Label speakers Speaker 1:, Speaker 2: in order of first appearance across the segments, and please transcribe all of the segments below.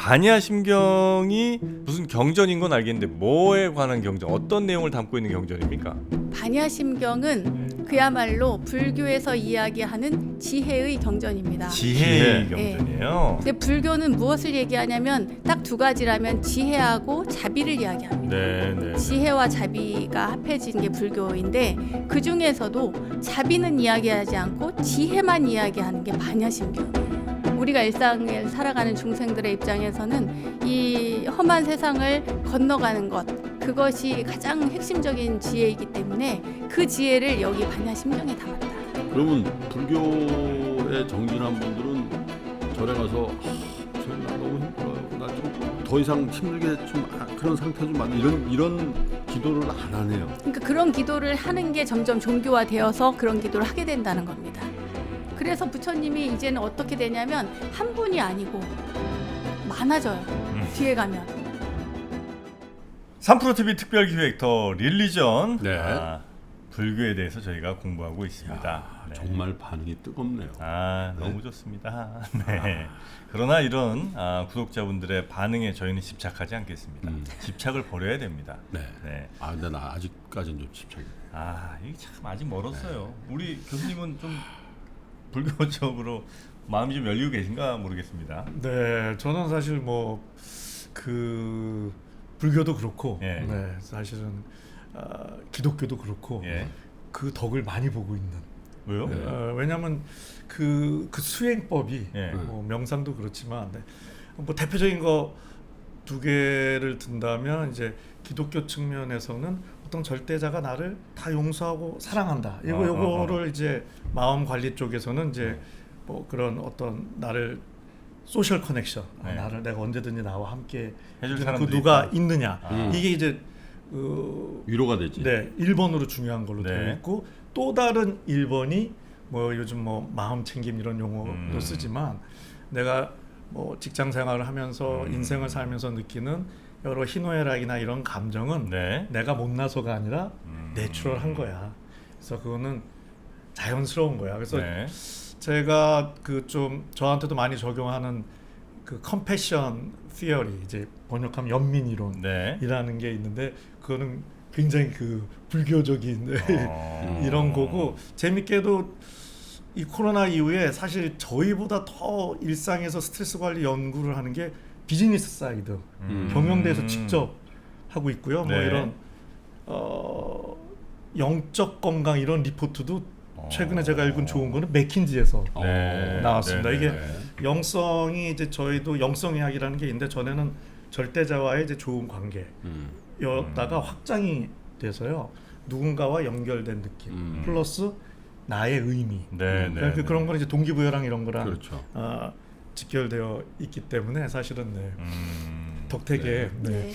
Speaker 1: 반야심경이 무슨 경전인 건 알겠는데 뭐에 관한 경전, 어떤 내용을 담고 있는 경전입니까?
Speaker 2: 반야심경은 그야말로 불교에서 이야기하는 지혜의 경전입니다.
Speaker 1: 지혜의
Speaker 2: 네.
Speaker 1: 경전이에요.
Speaker 2: 근데 불교는 무엇을 얘기하냐면 딱 두 가지라면 지혜하고 자비를 이야기합니다.
Speaker 1: 네.
Speaker 2: 지혜와 자비가 합해진 게 불교인데 그 중에서도 자비는 이야기하지 않고 지혜만 이야기하는 게 반야심경이에요. 우리가 일상을 살아가는 중생들의 입장에서는 이 험한 세상을 건너가는 것, 그것이 가장 핵심적인 지혜이기 때문에 그 지혜를 여기 반야심경에 담았다.
Speaker 3: 그러면 불교에 정진한 분들은 절에 가서 나 너무 힘들어요. 나 좀 더 이상 힘들게 좀 그런 상태 좀 만들 이런 기도를 안 하네요.
Speaker 2: 그러니까 그런 기도를 하는 게 점점 종교화되어서 그런 기도를 하게 된다는 겁니다. 그래서 부처님이 이제는 어떻게 되냐면 한 분이 아니고 많아져요. 뒤에 가면.
Speaker 1: 3프로TV 특별기획 더 릴리전.
Speaker 3: 네.
Speaker 1: 불교에 대해서 저희가 공부하고 있습니다.
Speaker 3: 야,
Speaker 1: 네.
Speaker 3: 정말 반응이 뜨겁네요.
Speaker 1: 너무 좋습니다. 네. 그러나 이런 구독자분들의 반응에 저희는 집착하지 않겠습니다. 집착을 버려야 됩니다.
Speaker 3: 네.
Speaker 1: 네.
Speaker 3: 근데 나 아직까지는 좀 집착이.
Speaker 1: 이게 참 아직 멀었어요. 우리 교수님은 좀 불교 쪽으로 마음이 좀 열리고 계신가 모르겠습니다.
Speaker 4: 네, 저는 사실 그 불교도 그렇고,
Speaker 1: 예.
Speaker 4: 네, 사실은 기독교도 그렇고
Speaker 1: 예.
Speaker 4: 그 덕을 많이 보고 있는.
Speaker 1: 왜요?
Speaker 4: 왜냐하면 그 수행법이
Speaker 1: 예.
Speaker 4: 명상도 그렇지만 대표적인 거 두 개를 든다면 이제 기독교 측면에서는 어떤 절대자가 나를 다 용서하고 사랑한다. 요거를 이제 마음 관리 쪽에서는 이제 그런 어떤 나를 소셜 커넥션,
Speaker 1: 네.
Speaker 4: 나를 내가 언제든지 나와 함께
Speaker 1: 해줄
Speaker 4: 그
Speaker 1: 사람들이
Speaker 4: 누가
Speaker 1: 있다.
Speaker 4: 있느냐. 이게 이제
Speaker 3: 위로가 되지.
Speaker 4: 네, 1번으로 중요한 걸로
Speaker 1: 네.
Speaker 4: 되어 있고 또 다른 1번이 요즘 마음 챙김 이런 용어도 쓰지만 내가 직장 생활을 하면서 인생을 살면서 느끼는 여러 희노애락이나 이런 감정은
Speaker 1: 네.
Speaker 4: 내가 못나서가 아니라 내추럴한 거야. 그래서 그거는 자연스러운 거야. 그래서
Speaker 1: 네.
Speaker 4: 제가 그 좀 저한테도 많이 적용하는 그 컴패션 티어리, 이제 번역하면 연민 이론이라는 게 있는데 그거는 굉장히 그 불교적인 이런 거고, 재밌게도 이 코로나 이후에 사실 저희보다 더 일상에서 스트레스 관리 연구를 하는 게 비즈니스 사이드, 경영대에서 직접 하고 있고요.
Speaker 1: 네.
Speaker 4: 이런 영적 건강 이런 리포트도 최근에 제가 읽은 좋은 거는 맥킨지에서
Speaker 1: 네.
Speaker 4: 나왔습니다.
Speaker 1: 네.
Speaker 4: 이게
Speaker 3: 네.
Speaker 4: 영성이 이제 저희도 영성의학이라는 게 있는데 전에는 절대자와의 이제 좋은 관계였다가 확장이 돼서요. 누군가와 연결된 느낌 플러스 나의 의미.
Speaker 1: 네.
Speaker 4: 그러니까 그런 거는 이제 동기부여랑 이런 거랑
Speaker 3: 그렇죠.
Speaker 4: 직결되어 있기 때문에 사실은 덕택에
Speaker 3: 네.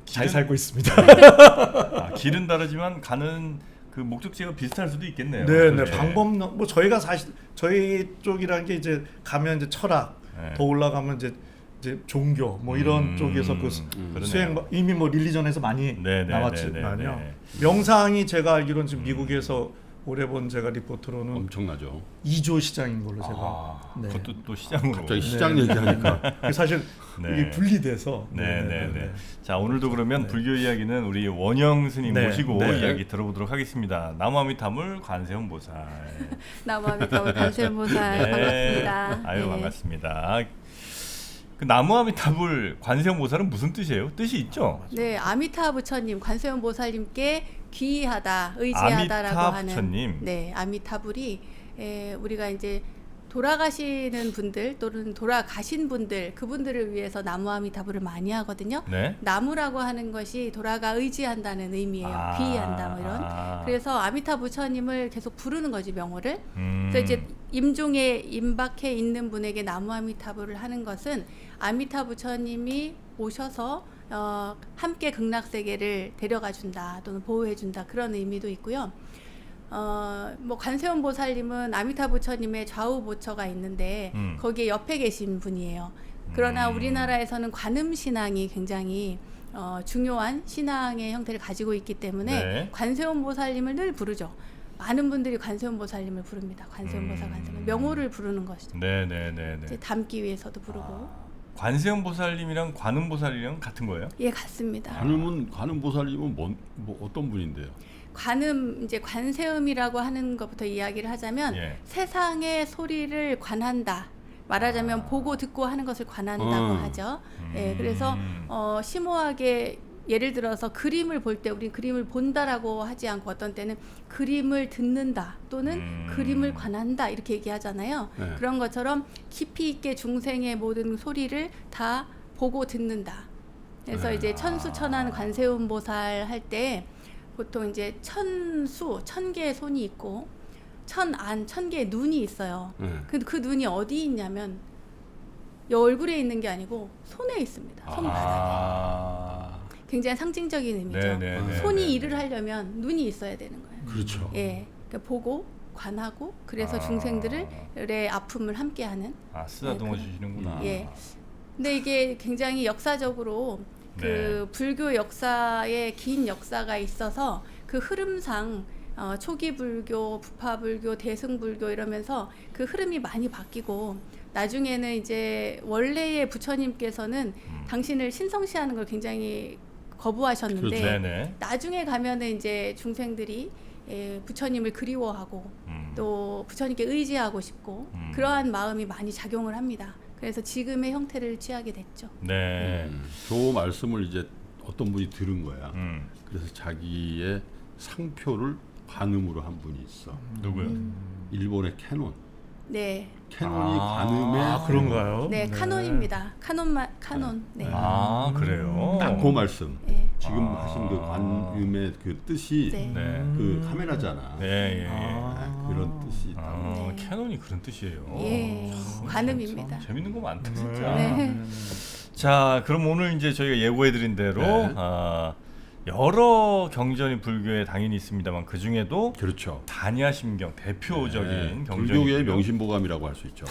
Speaker 4: 잘 살고 있습니다.
Speaker 1: 길은 다르지만 가는 그 목적지가 비슷할 수도 있겠네요.
Speaker 4: 네. 방법 저희가 사실 저희 쪽이라는 게 이제 가면 이제 철학,
Speaker 1: 네.
Speaker 4: 더 올라가면 이제 종교 이런 쪽에서 그 수행 이미 릴리전에서 많이 나왔지만요. 명상이 제가 알기로는 지금 미국에서 올해 본 제가 리포트로는
Speaker 3: 엄청나죠.
Speaker 4: 2조 시장인 걸로 제가.
Speaker 1: 그것도 또 시장으로.
Speaker 3: 갑자기 시장 얘기하니까
Speaker 4: 사실
Speaker 1: 네.
Speaker 4: 이게 분리돼서.
Speaker 1: 네. 자, 오늘도 그러면 불교 이야기는 우리 원영 스님 모시고 이야기 들어보도록 하겠습니다. 나무아미타불 관세음보살.
Speaker 2: 나무아미타불 관세음보살 반갑습니다.
Speaker 1: 아유 반갑습니다. 그 나무아미타불 관세음보살은 무슨 뜻이에요? 뜻이 있죠?
Speaker 2: 네, 아미타 부처님, 관세음보살님께 귀하다, 의지하다라고
Speaker 1: 아미타
Speaker 2: 하는.
Speaker 1: 부처님.
Speaker 2: 네, 아미타불이 우리가 이제 돌아가시는 분들 또는 돌아가신 분들, 그분들을 위해서 나무아미타불을 많이 하거든요.
Speaker 1: 네.
Speaker 2: 나무라고 하는 것이 돌아가 의지한다는 의미예요. 귀한다 이런. 그래서 아미타 부처님을 계속 부르는 거지, 명호를. 그래서 이제 임종에 임박해 있는 분에게 나무아미타불을 하는 것은 아미타 부처님이 오셔서 함께 극락세계를 데려가 준다 또는 보호해 준다 그런 의미도 있고요. 관세음 보살님은 아미타 부처님의 좌우 보처가 있는데 거기에 옆에 계신 분이에요. 그러나 우리나라에서는 관음 신앙이 굉장히 중요한 신앙의 형태를 가지고 있기 때문에 관세음 보살님을 늘 부르죠. 많은 분들이 관세음 보살님을 부릅니다. 관세음 보살, 관세음 명호를 부르는 것이죠.
Speaker 1: 네.
Speaker 2: 이제 담기 위해서도 부르고.
Speaker 1: 관세음 보살님이랑 관음 보살이랑 같은 거예요?
Speaker 2: 예, 같습니다.
Speaker 3: 관음 보살님은 뭐 어떤 분인데요?
Speaker 2: 관음 이제 관세음이라고 하는 것부터 이야기를 하자면
Speaker 1: 예.
Speaker 2: 세상의 소리를 관한다. 말하자면 보고 듣고 하는 것을 관한다고 하죠. 예, 그래서 심오하게 예를 들어서 그림을 볼 때 우리 그림을 본다라고 하지 않고 어떤 때는 그림을 듣는다 또는 그림을 관한다 이렇게 얘기하잖아요.
Speaker 3: 네.
Speaker 2: 그런 것처럼 깊이 있게 중생의 모든 소리를 다 보고 듣는다. 그래서 이제 천수천안 관세음 보살 할 때 보통 이제 천 개의 손이 있고 천 개의 눈이 있어요. 그 눈이 어디 있냐면 이 얼굴에 있는 게 아니고 손에 있습니다. 손바닥에. 굉장히 상징적인 의미죠. 손이 일을 하려면 눈이 있어야 되는 거예요.
Speaker 3: 그렇죠.
Speaker 2: 예, 그러니까 보고 관하고 그래서 중생들의 아픔을 함께하는.
Speaker 1: 쓰다듬어 주시는구나.
Speaker 2: 예. 근데 이게 굉장히 역사적으로 그 불교 역사에 긴 역사가 있어서 그 흐름상 초기 불교, 부파 불교, 대승 불교 이러면서 그 흐름이 많이 바뀌고 나중에는 이제 원래의 부처님께서는 당신을 신성시하는 걸 굉장히 거부하셨는데
Speaker 1: 그렇죠.
Speaker 2: 나중에 가면은 이제 중생들이 부처님을 그리워하고 또 부처님께 의지하고 싶고 그러한 마음이 많이 작용을 합니다. 그래서 지금의 형태를 취하게 됐죠.
Speaker 1: 네.
Speaker 3: 그 말씀을 이제 어떤 분이 들은 거야. 그래서 자기의 상표를 관음으로 한 분이 있어.
Speaker 1: 누구요?
Speaker 3: 일본의 캐논.
Speaker 2: 네.
Speaker 3: 캐논이 관음의
Speaker 4: 그런가요?
Speaker 2: 네, 카논입니다. 카논. 네.
Speaker 1: 그래요.
Speaker 3: 딱 그 말씀.
Speaker 2: 네.
Speaker 3: 지금 하신 그 관음의 그 뜻이
Speaker 2: 네.
Speaker 3: 그 카메라잖아. 그런 뜻이 있다.
Speaker 2: 네.
Speaker 1: 캐논이 그런 뜻이에요.
Speaker 2: 예, 관음입니다.
Speaker 1: 재밌는 거 많다 진짜.
Speaker 2: 네.
Speaker 1: 자, 그럼 오늘 이제 저희가 예고해드린 대로 여러 경전이 불교에 당연히 있습니다만 그 중에도
Speaker 3: 그렇죠.
Speaker 1: 반야심경 대표적인 경전이
Speaker 3: 불교계의 명심보감이라고 할 수 있죠.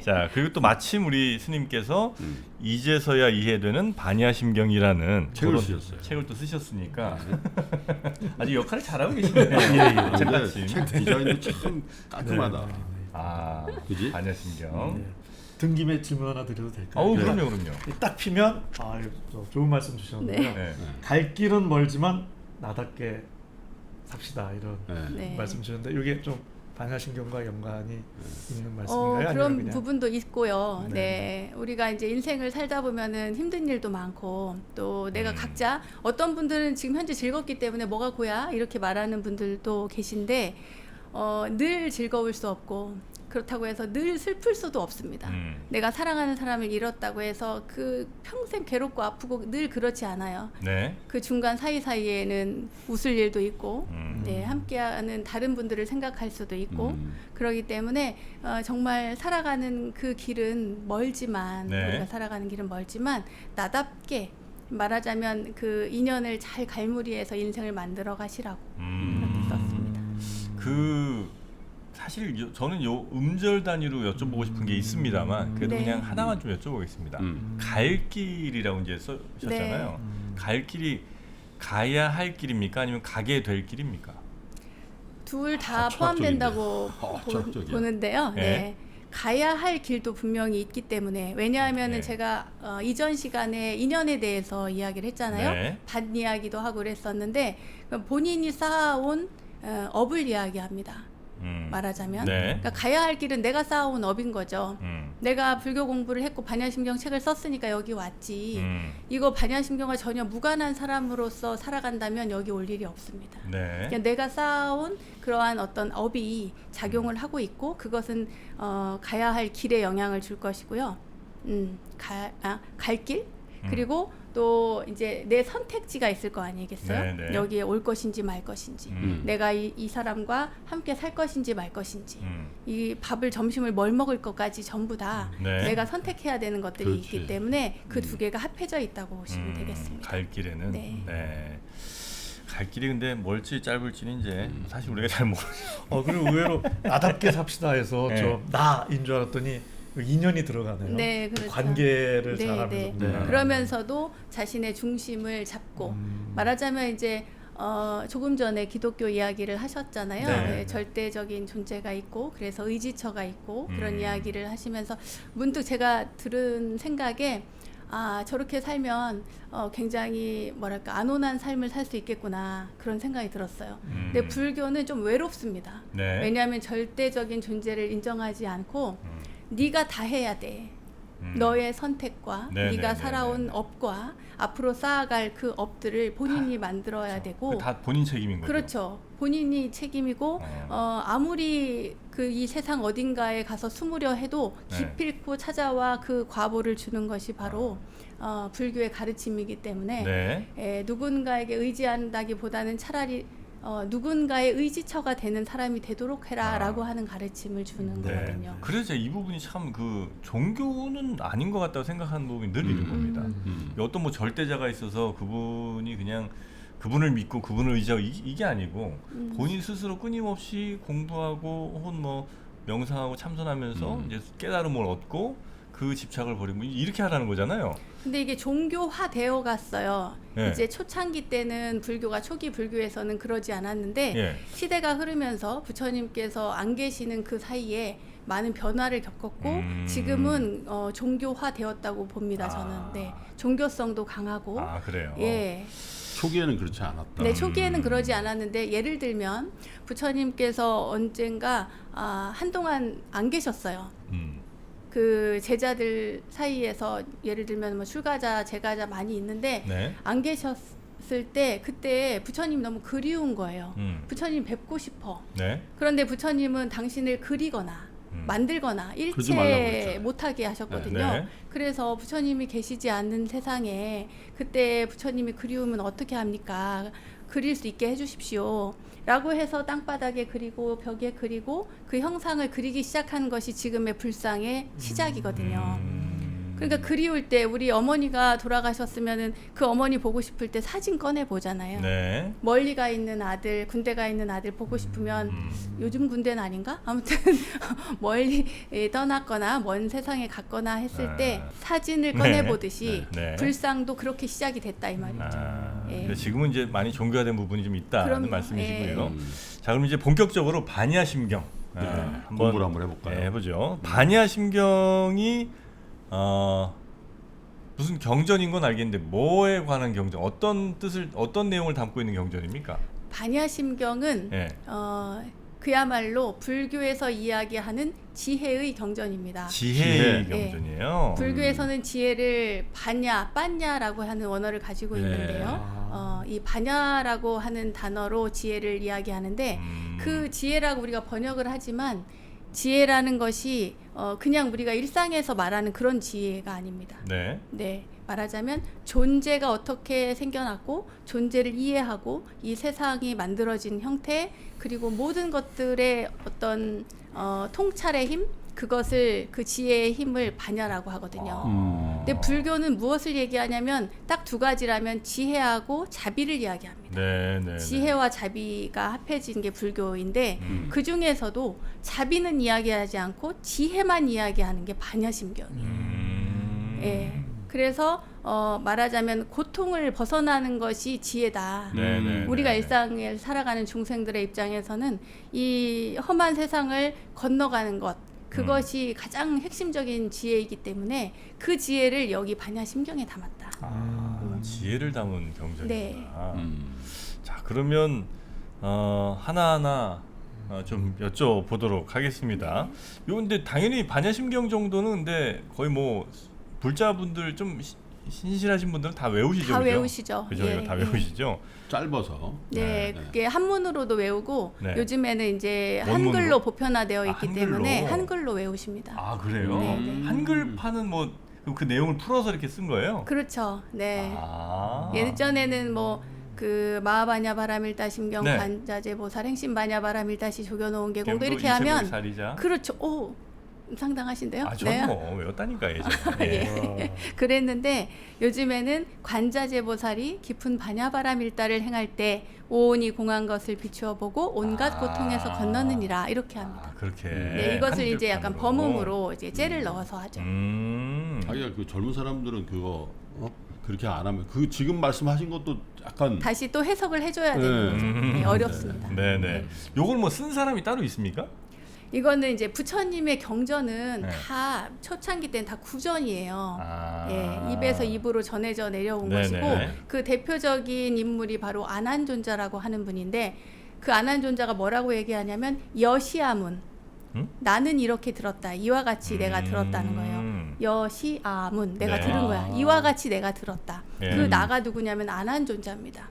Speaker 1: 자, 그리고 또 마침 우리 스님께서 이제서야 이해되는 반야심경이라는
Speaker 3: 책을 쓰셨어요.
Speaker 1: 책을 또 쓰셨으니까 아주 역할을 잘하고 계시네요.
Speaker 3: 근데 책 디자인도 참 깔끔하다. 그지?
Speaker 1: 반야심경.
Speaker 4: 등김에 질문 하나 드려도 될까요?
Speaker 1: 그럼요.
Speaker 4: 딱 피면 좋은 말씀 주셨는데요. 갈 길은 멀지만 나답게 삽시다 이런 말씀 주셨는데 이게 좀 반야심경과 연관이 있는 말씀인가요?
Speaker 2: 그런
Speaker 4: 그냥?
Speaker 2: 부분도 있고요. 네, 우리가 이제 인생을 살다 보면은 힘든 일도 많고 또 내가 각자 어떤 분들은 지금 현재 즐겁기 때문에 뭐가 고야 이렇게 말하는 분들도 계신데 늘 즐거울 수 없고 그렇다고 해서 늘 슬플 수도 없습니다. 내가 사랑하는 사람을 잃었다고 해서 그 평생 괴롭고 아프고 늘 그렇지 않아요.
Speaker 1: 네.
Speaker 2: 그 중간 사이사이에는 웃을 일도 있고 네, 함께하는 다른 분들을 생각할 수도 있고 그러기 때문에 정말 살아가는 그 길은 멀지만 우리가 살아가는 길은 멀지만 나답게 말하자면 그 인연을 잘 갈무리해서 인생을 만들어 가시라고 그렇게 썼습니다.
Speaker 1: 사실 저는 요 음절 단위로 여쭤보고 싶은 게 있습니다만 그래도 그냥 하나만 좀 여쭤보겠습니다. 갈 길이라고 이제 써셨잖아요. 갈 길이 가야 할 길입니까? 아니면 가게 될 길입니까?
Speaker 2: 둘 다 포함된다고 보는데요.
Speaker 1: 네.
Speaker 2: 가야 할 길도 분명히 있기 때문에 왜냐하면은 제가 이전 시간에 인연에 대해서 이야기를 했잖아요. 밭 이야기도 하고 그랬었는데 본인이 쌓아온 업을 이야기합니다. 말하자면 그러니까 가야 할 길은 내가 쌓아온 업인 거죠. 내가 불교 공부를 했고 반야심경 책을 썼으니까 여기 왔지. 이거 반야심경과 전혀 무관한 사람으로서 살아간다면 여기 올 일이 없습니다. 그러니까 내가 쌓아온 그러한 어떤 업이 작용을 하고 있고 그것은 가야 할 길에 영향을 줄 것이고요. 갈 길? 그리고 또 이제 내 선택지가 있을 거 아니겠어요? 여기에 올 것인지 말 것인지, 내가 이 사람과 함께 살 것인지 말 것인지, 이 밥을 점심을 뭘 먹을 것까지 전부 다 내가 선택해야 되는 것들이 있기 때문에 그 두 개가 합해져 있다고 보시면 되겠습니다.
Speaker 1: 갈 길에는 갈 길이 근데 멀지 짧을지는 이제 사실 우리가 잘 모르죠.
Speaker 4: 그리고 의외로 나답게 삽시다 해서 저 나인 줄 알았더니 인연이 들어가네요.
Speaker 2: 네, 그렇죠.
Speaker 4: 관계를 잘하면서
Speaker 2: 그러면서도 자신의 중심을 잡고 말하자면 이제 조금 전에 기독교 이야기를 하셨잖아요.
Speaker 1: 네.
Speaker 2: 네, 절대적인 존재가 있고 그래서 의지처가 있고 그런 이야기를 하시면서 문득 제가 들은 생각에 저렇게 살면 굉장히 뭐랄까 안온한 삶을 살 수 있겠구나 그런 생각이 들었어요. 근데 불교는 좀 외롭습니다.
Speaker 1: 네.
Speaker 2: 왜냐하면 절대적인 존재를 인정하지 않고 네가 다 해야 돼. 너의 선택과
Speaker 1: 네,
Speaker 2: 네가
Speaker 1: 네,
Speaker 2: 살아온
Speaker 1: 네, 네.
Speaker 2: 업과 앞으로 쌓아갈 그 업들을 본인이 만들어야 되고
Speaker 1: 다 본인 책임인 거죠.
Speaker 2: 그렇죠. 본인이 책임이고 아무리 이 세상 어딘가에 가서 숨으려 해도 기필코 찾아와 그 과보를 주는 것이 바로 불교의 가르침이기 때문에
Speaker 1: 네.
Speaker 2: 누군가에게 의지한다기보다는 차라리 누군가의 의지처가 되는 사람이 되도록 해라라고 하는 가르침을 주는 거거든요.
Speaker 1: 그래서 제가 이 부분이 참 종교는 아닌 것 같다고 생각하는 부분이 늘 있는 겁니다. 어떤 뭐 절대자가 있어서 그분이 그냥 그분을 믿고 그분을 의지하고 이게 아니고 본인 스스로 끊임없이 공부하고 혹은 뭐 명상하고 참선하면서 이제 깨달음을 얻고 그 집착을 버리고 이렇게 하라는 거잖아요.
Speaker 2: 근데 이게 종교화 되어 갔어요.
Speaker 1: 네.
Speaker 2: 이제 초창기 때는 불교가 초기 불교에서는 그러지 않았는데 시대가 흐르면서 부처님께서 안 계시는 그 사이에 많은 변화를 겪었고 지금은 종교화 되었다고 봅니다. 저는 네. 종교성도 강하고
Speaker 1: 그래요.
Speaker 2: 예.
Speaker 3: 초기에는 그렇지 않았다.
Speaker 2: 네, 초기에는 그러지 않았는데 예를 들면 부처님께서 언젠가 한동안 안 계셨어요. 그 제자들 사이에서 예를 들면 뭐 출가자, 제가자 많이 있는데 안 계셨을 때 그때 부처님 너무 그리운 거예요. 부처님 뵙고 싶어. 그런데 부처님은 당신을 그리거나 만들거나 일체 못하게 하셨거든요. 그래서 부처님이 계시지 않는 세상에 그때 부처님이 그리우면 어떻게 합니까? 그릴 수 있게 해주십시오. 라고 해서 땅바닥에 그리고 벽에 그리고 그 형상을 그리기 시작한 것이 지금의 불상의 시작이거든요. 그러니까 그리울 때 우리 어머니가 돌아가셨으면은 그 어머니 보고 싶을 때 사진 꺼내 보잖아요. 멀리 가 있는 아들, 군대 가 있는 아들 보고 싶으면 요즘 군대는 아닌가? 아무튼 멀리 떠났거나 먼 세상에 갔거나 했을 때 사진을 꺼내 보듯이 불상도 그렇게 시작이 됐다 이 말이죠.
Speaker 1: 지금은 이제 많이 종교화된 부분이 좀 있다는 말씀이시고요. 자, 그럼 이제 본격적으로 반야심경
Speaker 3: 공부를 한번 해볼까요?
Speaker 1: 해보죠. 반야심경이 무슨 경전인 건 알겠는데 뭐에 관한 경전, 어떤 내용을 담고 있는 경전입니까?
Speaker 2: 반야심경은 그야말로 불교에서 이야기하는 지혜의 경전입니다.
Speaker 1: 지혜의 경전이에요.
Speaker 2: 불교에서는 지혜를 반야, 빤야라고 하는 원어를 가지고 있는데요. 이 반야라고 하는 단어로 지혜를 이야기하는데 그 지혜라고 우리가 번역을 하지만 지혜라는 것이 그냥 우리가 일상에서 말하는 그런 지혜가 아닙니다. 네, 말하자면 존재가 어떻게 생겨났고 존재를 이해하고 이 세상이 만들어진 형태 그리고 모든 것들의 어떤 통찰의 힘 그것을 그 지혜의 힘을 반야라고 하거든요. 근데 불교는 무엇을 얘기하냐면 딱 두 가지라면 지혜하고 자비를 이야기합니다. 지혜와 자비가 합해진 게 불교인데 그 중에서도 자비는 이야기하지 않고 지혜만 이야기하는 게 반야심경이에요. 그래서 말하자면 고통을 벗어나는 것이 지혜다. 우리가 일상을 살아가는 중생들의 입장에서는 이 험한 세상을 건너가는 것 그것이 가장 핵심적인 지혜이기 때문에 그 지혜를 여기 반야심경에 담았다.
Speaker 1: 지혜를 담은 경전이구나. 자, 그러면 하나하나 좀 여쭤보도록 하겠습니다. 근데 당연히 반야심경 정도는 근데 거의 뭐 불자분들 좀 신실하신 분들은 다 외우시죠?
Speaker 2: 다 외우시죠.
Speaker 1: 그죠? 이거 다 외우시죠?
Speaker 3: 짧아서.
Speaker 2: 그게 한문으로도 외우고 요즘에는 이제 한글로 보편화되어 있기 때문에 한글로 외우십니다.
Speaker 1: 그래요? 한글판은 뭐 그 내용을 풀어서 이렇게 쓴 거예요?
Speaker 2: 그렇죠. 네. 예전에는 뭐 그 마하바냐 바라밀다심경 관자재 보살 행심바냐 바라밀다시 조겨놓은 계곡도 이렇게 하면 그렇죠. 상당하신데요?
Speaker 1: 저는 뭐 외웠다니까 예전에.
Speaker 2: 예. 그랬는데 요즘에는 관자재보살이 깊은 반야바람 일다를 행할 때 오온이 공한 것을 비추어 보고 온갖 고통에서 건너느니라 이렇게 합니다.
Speaker 1: 그렇게.
Speaker 2: 네, 이것을 이제 약간
Speaker 1: 한글판으로.
Speaker 2: 범음으로 이제 째를 넣어서 하죠.
Speaker 3: 자기가 그 젊은 사람들은 그거 그렇게 안 하면 그 지금 말씀하신 것도 약간
Speaker 2: 다시 또 해석을 해줘야 되는 거죠. 네, 어렵습니다.
Speaker 1: 네네.
Speaker 2: 네.
Speaker 1: 요걸 뭐 쓴 사람이 따로 있습니까?
Speaker 2: 이거는 이제 부처님의 경전은
Speaker 1: 네.
Speaker 2: 다 초창기 때는 다 구전이에요.
Speaker 1: 아.
Speaker 2: 예, 입에서 입으로 전해져 내려온
Speaker 1: 네네.
Speaker 2: 것이고 그 대표적인 인물이 바로 아난존자라고 하는 분인데 그 아난존자가 뭐라고 얘기하냐면 여시아문 나는 이렇게 들었다. 이와 같이 내가 들었다는 거예요. 여시아문 내가
Speaker 1: 네.
Speaker 2: 들은 거야. 이와 같이 내가 들었다.
Speaker 1: 예.
Speaker 2: 그 나가 누구냐면 아난존자입니다.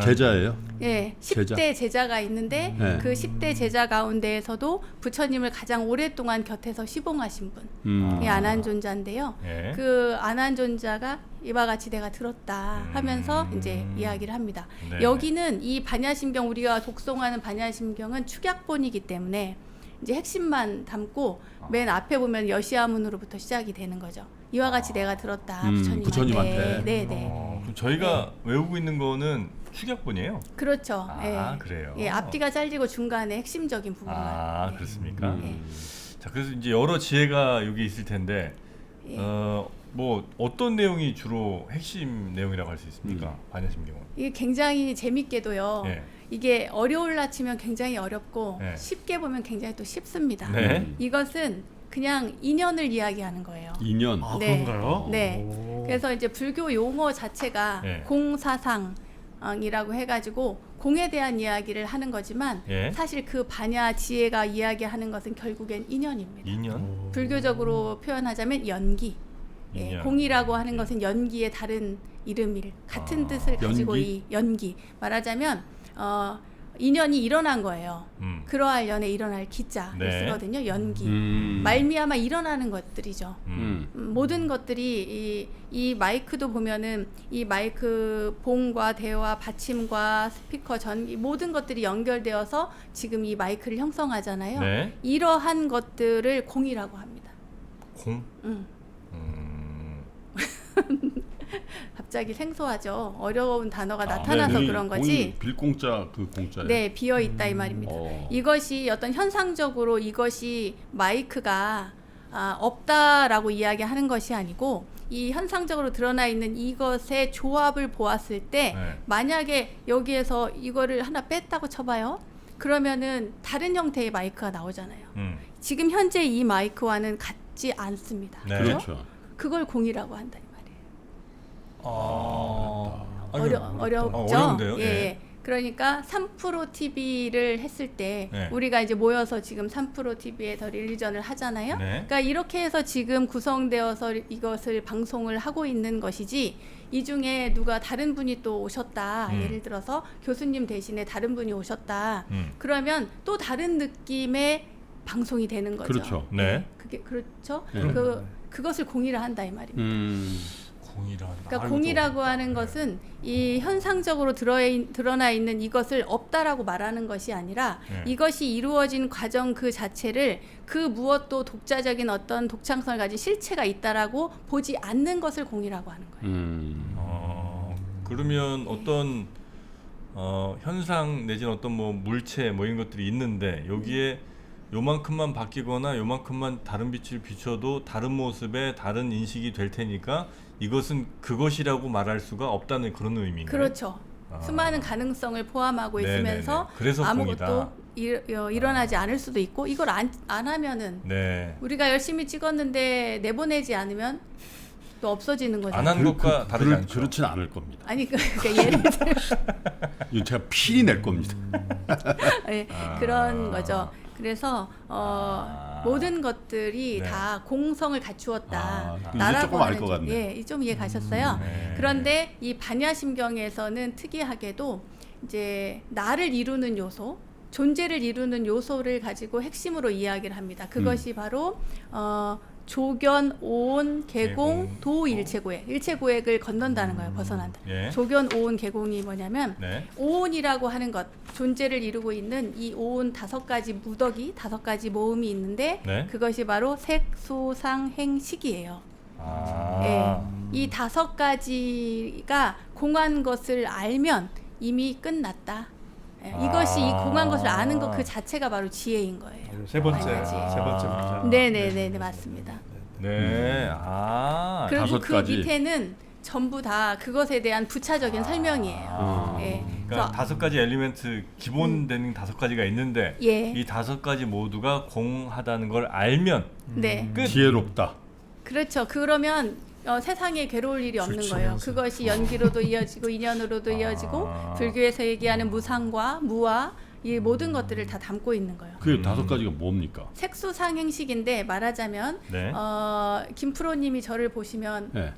Speaker 3: 제자예요.
Speaker 2: 예, 10대 제자가 있는데
Speaker 3: 네.
Speaker 2: 그 10대 제자 가운데에서도 부처님을 가장 오랫동안 곁에서 시봉하신 분, 이 아난존자인데요.
Speaker 1: 예.
Speaker 2: 그 아난존자가 이와 같이 내가 들었다 하면서 이제 이야기를 합니다.
Speaker 1: 네.
Speaker 2: 여기는 이 반야심경 우리가 독송하는 반야심경은 축약본이기 때문에 이제 핵심만 담고 맨 앞에 보면 여시아문으로부터 시작이 되는 거죠. 이와 같이 내가 들었다
Speaker 3: 부처님한테.
Speaker 2: 네네.
Speaker 1: 그럼 저희가 외우고 있는 거는 축약본이에요?
Speaker 2: 그렇죠. 예.
Speaker 1: 그래요.
Speaker 2: 예, 앞뒤가 잘리고 중간에 핵심적인 부분만. 네.
Speaker 1: 그렇습니까?
Speaker 2: 네.
Speaker 1: 자, 그래서 이제 여러 지혜가 여기 있을 텐데
Speaker 2: 예.
Speaker 1: 뭐 어떤 내용이 주로 핵심 내용이라고 할 수 있습니까? 반야심경은.
Speaker 2: 이게 굉장히 재밌게도요.
Speaker 1: 예.
Speaker 2: 이게 어려울라 치면 굉장히 어렵고
Speaker 1: 네.
Speaker 2: 쉽게 보면 굉장히 또 쉽습니다.
Speaker 1: 네.
Speaker 2: 이것은 그냥 인연을 이야기하는 거예요.
Speaker 3: 인연.
Speaker 2: 네.
Speaker 4: 그런가요?
Speaker 2: 네.
Speaker 4: 오.
Speaker 2: 그래서 이제 불교 용어 자체가
Speaker 1: 네.
Speaker 2: 공사상이라고 해가지고 공에 대한 이야기를 하는 거지만
Speaker 1: 예.
Speaker 2: 사실 그 반야 지혜가 이야기하는 것은 결국엔 인연입니다.
Speaker 1: 인연.
Speaker 2: 불교적으로 표현하자면 연기. 예,
Speaker 1: 인연.
Speaker 2: 공이라고 하는 것은 연기의 다른 이름일 같은 뜻을 가지고
Speaker 3: 연기?
Speaker 2: 이 연기 말하자면 인연이 일어난 거예요. 그러할 연에 일어날 기자를
Speaker 1: 네.
Speaker 2: 쓰거든요. 연기.
Speaker 3: 음.
Speaker 2: 말미암아 일어나는 것들이죠.
Speaker 3: 음.
Speaker 2: 모든 것들이 이 마이크도 보면은 이 마이크 봉과 대화 받침과 스피커 전기 모든 것들이 연결되어서 지금 이 마이크를 형성하잖아요.
Speaker 1: 네.
Speaker 2: 이러한 것들을 공이라고 합니다.
Speaker 1: 공.
Speaker 2: 갑자기 생소하죠. 어려운 단어가
Speaker 3: 네,
Speaker 2: 나타나서 그런 거지.
Speaker 3: 빌공자 그 공자예요.
Speaker 2: 네, 비어 있다 이 말입니다. 이것이 어떤 현상적으로 이것이 마이크가 없다라고 이야기하는 것이 아니고 이 현상적으로 드러나 있는 이것의 조합을 보았을 때
Speaker 1: 네.
Speaker 2: 만약에 여기에서 이거를 하나 뺐다고 쳐봐요. 그러면은 다른 형태의 마이크가 나오잖아요. 지금 현재 이 마이크와는 같지 않습니다.
Speaker 1: 네.
Speaker 3: 그렇죠.
Speaker 2: 그걸 공이라고 한다 이 말이에요. 어렵죠.
Speaker 1: 어려운데요?
Speaker 2: 예.
Speaker 1: 예.
Speaker 2: 그러니까 3프로 TV를 했을 때
Speaker 1: 네.
Speaker 2: 우리가 이제 모여서 지금 3프로 TV에 더 릴리전을 하잖아요.
Speaker 1: 네.
Speaker 2: 그러니까 이렇게 해서 지금 구성되어서 이것을 방송을 하고 있는 것이지 이 중에 누가 다른 분이 또 오셨다. 예를 들어서 교수님 대신에 다른 분이 오셨다. 그러면 또 다른 느낌의 방송이 되는 거죠.
Speaker 3: 그렇죠.
Speaker 1: 네.
Speaker 2: 그게 그렇죠.
Speaker 3: 네.
Speaker 2: 그것을 공이라 한다 이 말입니다.
Speaker 1: 공이라.
Speaker 2: 그러니까 공이라고 하는 것은 이 현상적으로 드러나 있는 이것을 없다라고 말하는 것이 아니라 이것이 이루어진 과정 그 자체를 그 무엇도 독자적인 어떤 독창성을 가진 실체가 있다라고 보지 않는 것을 공이라고 하는 거예요.
Speaker 1: 그러면 어떤 현상 내지는 어떤 뭐 물체 뭐 이런 것들이 있는데 여기에 요만큼만 바뀌거나 요만큼만 다른 빛을 비춰도 다른 모습의 다른 인식이 될 테니까 이것은 그것이라고 말할 수가 없다는 그런 의미인가요?
Speaker 2: 그렇죠. 수많은 가능성을 포함하고
Speaker 1: 네네네.
Speaker 2: 있으면서
Speaker 1: 그래서
Speaker 2: 아무것도 일어나지 않을 수도 있고 이걸 안 하면은
Speaker 1: 네.
Speaker 2: 우리가 열심히 찍었는데 내보내지 않으면 또 없어지는 거죠.
Speaker 1: 안 한 것과 다르지 않죠.
Speaker 3: 그렇진 않을 겁니다.
Speaker 2: 아니 그러니까 예를 들어
Speaker 3: 이거 제가 필히 낼 겁니다.
Speaker 2: 네, 그런 거죠. 그래서 모든 것들이
Speaker 1: 네.
Speaker 2: 다 공성을 갖추었다.
Speaker 3: 이제 조금 알 것 같네.
Speaker 2: 예, 좀 이해 가셨어요. 그런데 이 반야심경에서는 특이하게도 이제 나를 이루는 요소, 존재를 이루는 요소를 가지고 핵심으로 이야기를 합니다. 그것이 바로 조견, 오온, 개공,
Speaker 1: 개공,
Speaker 2: 도, 일체고액. 일체고액을 건넌다는 거예요. 벗어난다.
Speaker 1: 예.
Speaker 2: 조견, 오온, 개공이 뭐냐면
Speaker 1: 네.
Speaker 2: 오온이라고 하는 것, 존재를 이루고 있는 이 오온 5가지 무더기, 5가지 모음이 있는데
Speaker 1: 네.
Speaker 2: 그것이 바로 색, 수, 상, 행, 식이에요.
Speaker 1: 아.
Speaker 2: 이 5가지가 공한 것을 알면 이미 끝났다. 예, 이것이 이 공한 것을 아는 것 그 자체가 바로 지혜인 거예요.
Speaker 4: 세 번째
Speaker 2: 알지.
Speaker 4: 세 번째 문장.
Speaker 2: 네네네 맞습니다.
Speaker 1: 네. 아.
Speaker 2: 그리고
Speaker 3: 5
Speaker 2: 그
Speaker 3: 가지.
Speaker 2: 밑에는 전부 다 그것에 대한 부차적인 설명이에요. 예.
Speaker 1: 그러니까
Speaker 2: 그래서
Speaker 1: 5가지 엘리멘트 기본되는 5가지가 있는데
Speaker 2: 예.
Speaker 1: 이 5가지 모두가 공하다는 걸 알면
Speaker 2: 네.
Speaker 1: 끝.
Speaker 3: 지혜롭다.
Speaker 2: 그렇죠. 그러면 세상에 괴로울 일이 없는
Speaker 4: 그렇죠.
Speaker 2: 거예요. 그것이 연기로도 이어지고 인연으로도 이어지고 불교에서 얘기하는 무상과 무와 이 모든 것들을 다 담고 있는 거예요.
Speaker 3: 그 5가지가 뭡니까?
Speaker 2: 색수상행식인데 말하자면
Speaker 1: 네.
Speaker 2: 김프로님이 저를 보시면
Speaker 3: 예.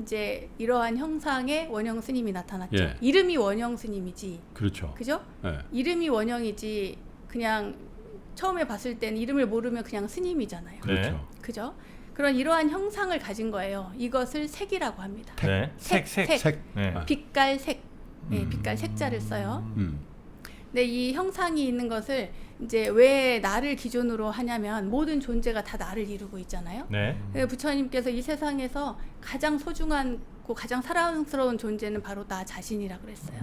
Speaker 2: 이제 이러한 형상의 원형 스님이 나타났죠.
Speaker 3: 예.
Speaker 2: 이름이 원형 스님이지,
Speaker 3: 그렇죠.
Speaker 2: 그죠?
Speaker 3: 예.
Speaker 2: 이름이 원형이지 그냥 처음에 봤을 때는 이름을 모르면 그냥 스님이잖아요.
Speaker 3: 그렇죠.
Speaker 1: 네.
Speaker 2: 그죠? 그런 이러한 형상을 가진 거예요. 이것을 색이라고 합니다.
Speaker 1: 네. 색.
Speaker 3: 색.
Speaker 1: 네.
Speaker 2: 빛깔 색, 네, 빛깔 색자를 써요. 근데 이 형상이 있는 것을 이제 왜 나를 기준으로 하냐면 모든 존재가 다 나를 이루고 있잖아요.
Speaker 1: 네.
Speaker 2: 그래서 부처님께서 이 세상에서 가장 소중하고 가장 사랑스러운 존재는 바로 나 자신이라 그랬어요.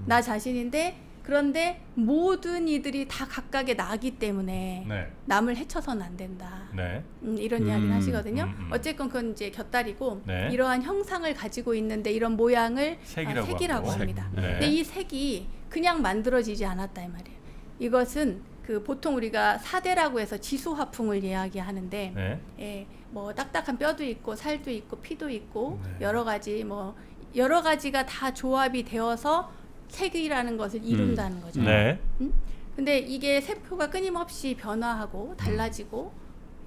Speaker 2: 나 자신인데 그런데 모든 이들이 다 각각의 나기 때문에
Speaker 1: 네.
Speaker 2: 남을 해쳐서는 안 된다.
Speaker 1: 네.
Speaker 2: 이런 이야기를 하시거든요.
Speaker 1: 음.
Speaker 2: 어쨌건 그건 이제 곁다리고
Speaker 1: 네.
Speaker 2: 이러한 형상을 가지고 있는데 이런 모양을
Speaker 1: 색이라고 하고.
Speaker 2: 합니다.
Speaker 1: 색. 네.
Speaker 2: 근데 이 색이 그냥 만들어지지 않았다 이 말이에요. 이것은 그 보통 우리가 사대라고 해서 지수화풍을 이야기하는데
Speaker 1: 네.
Speaker 2: 예, 뭐 딱딱한 뼈도 있고 살도 있고 피도 있고
Speaker 4: 네.
Speaker 2: 여러 가지가 다 조합이 되어서 색이라는 것을 이룬다는 거죠.
Speaker 1: 네.
Speaker 2: 근데 이게 세포가 끊임없이 변화하고 달라지고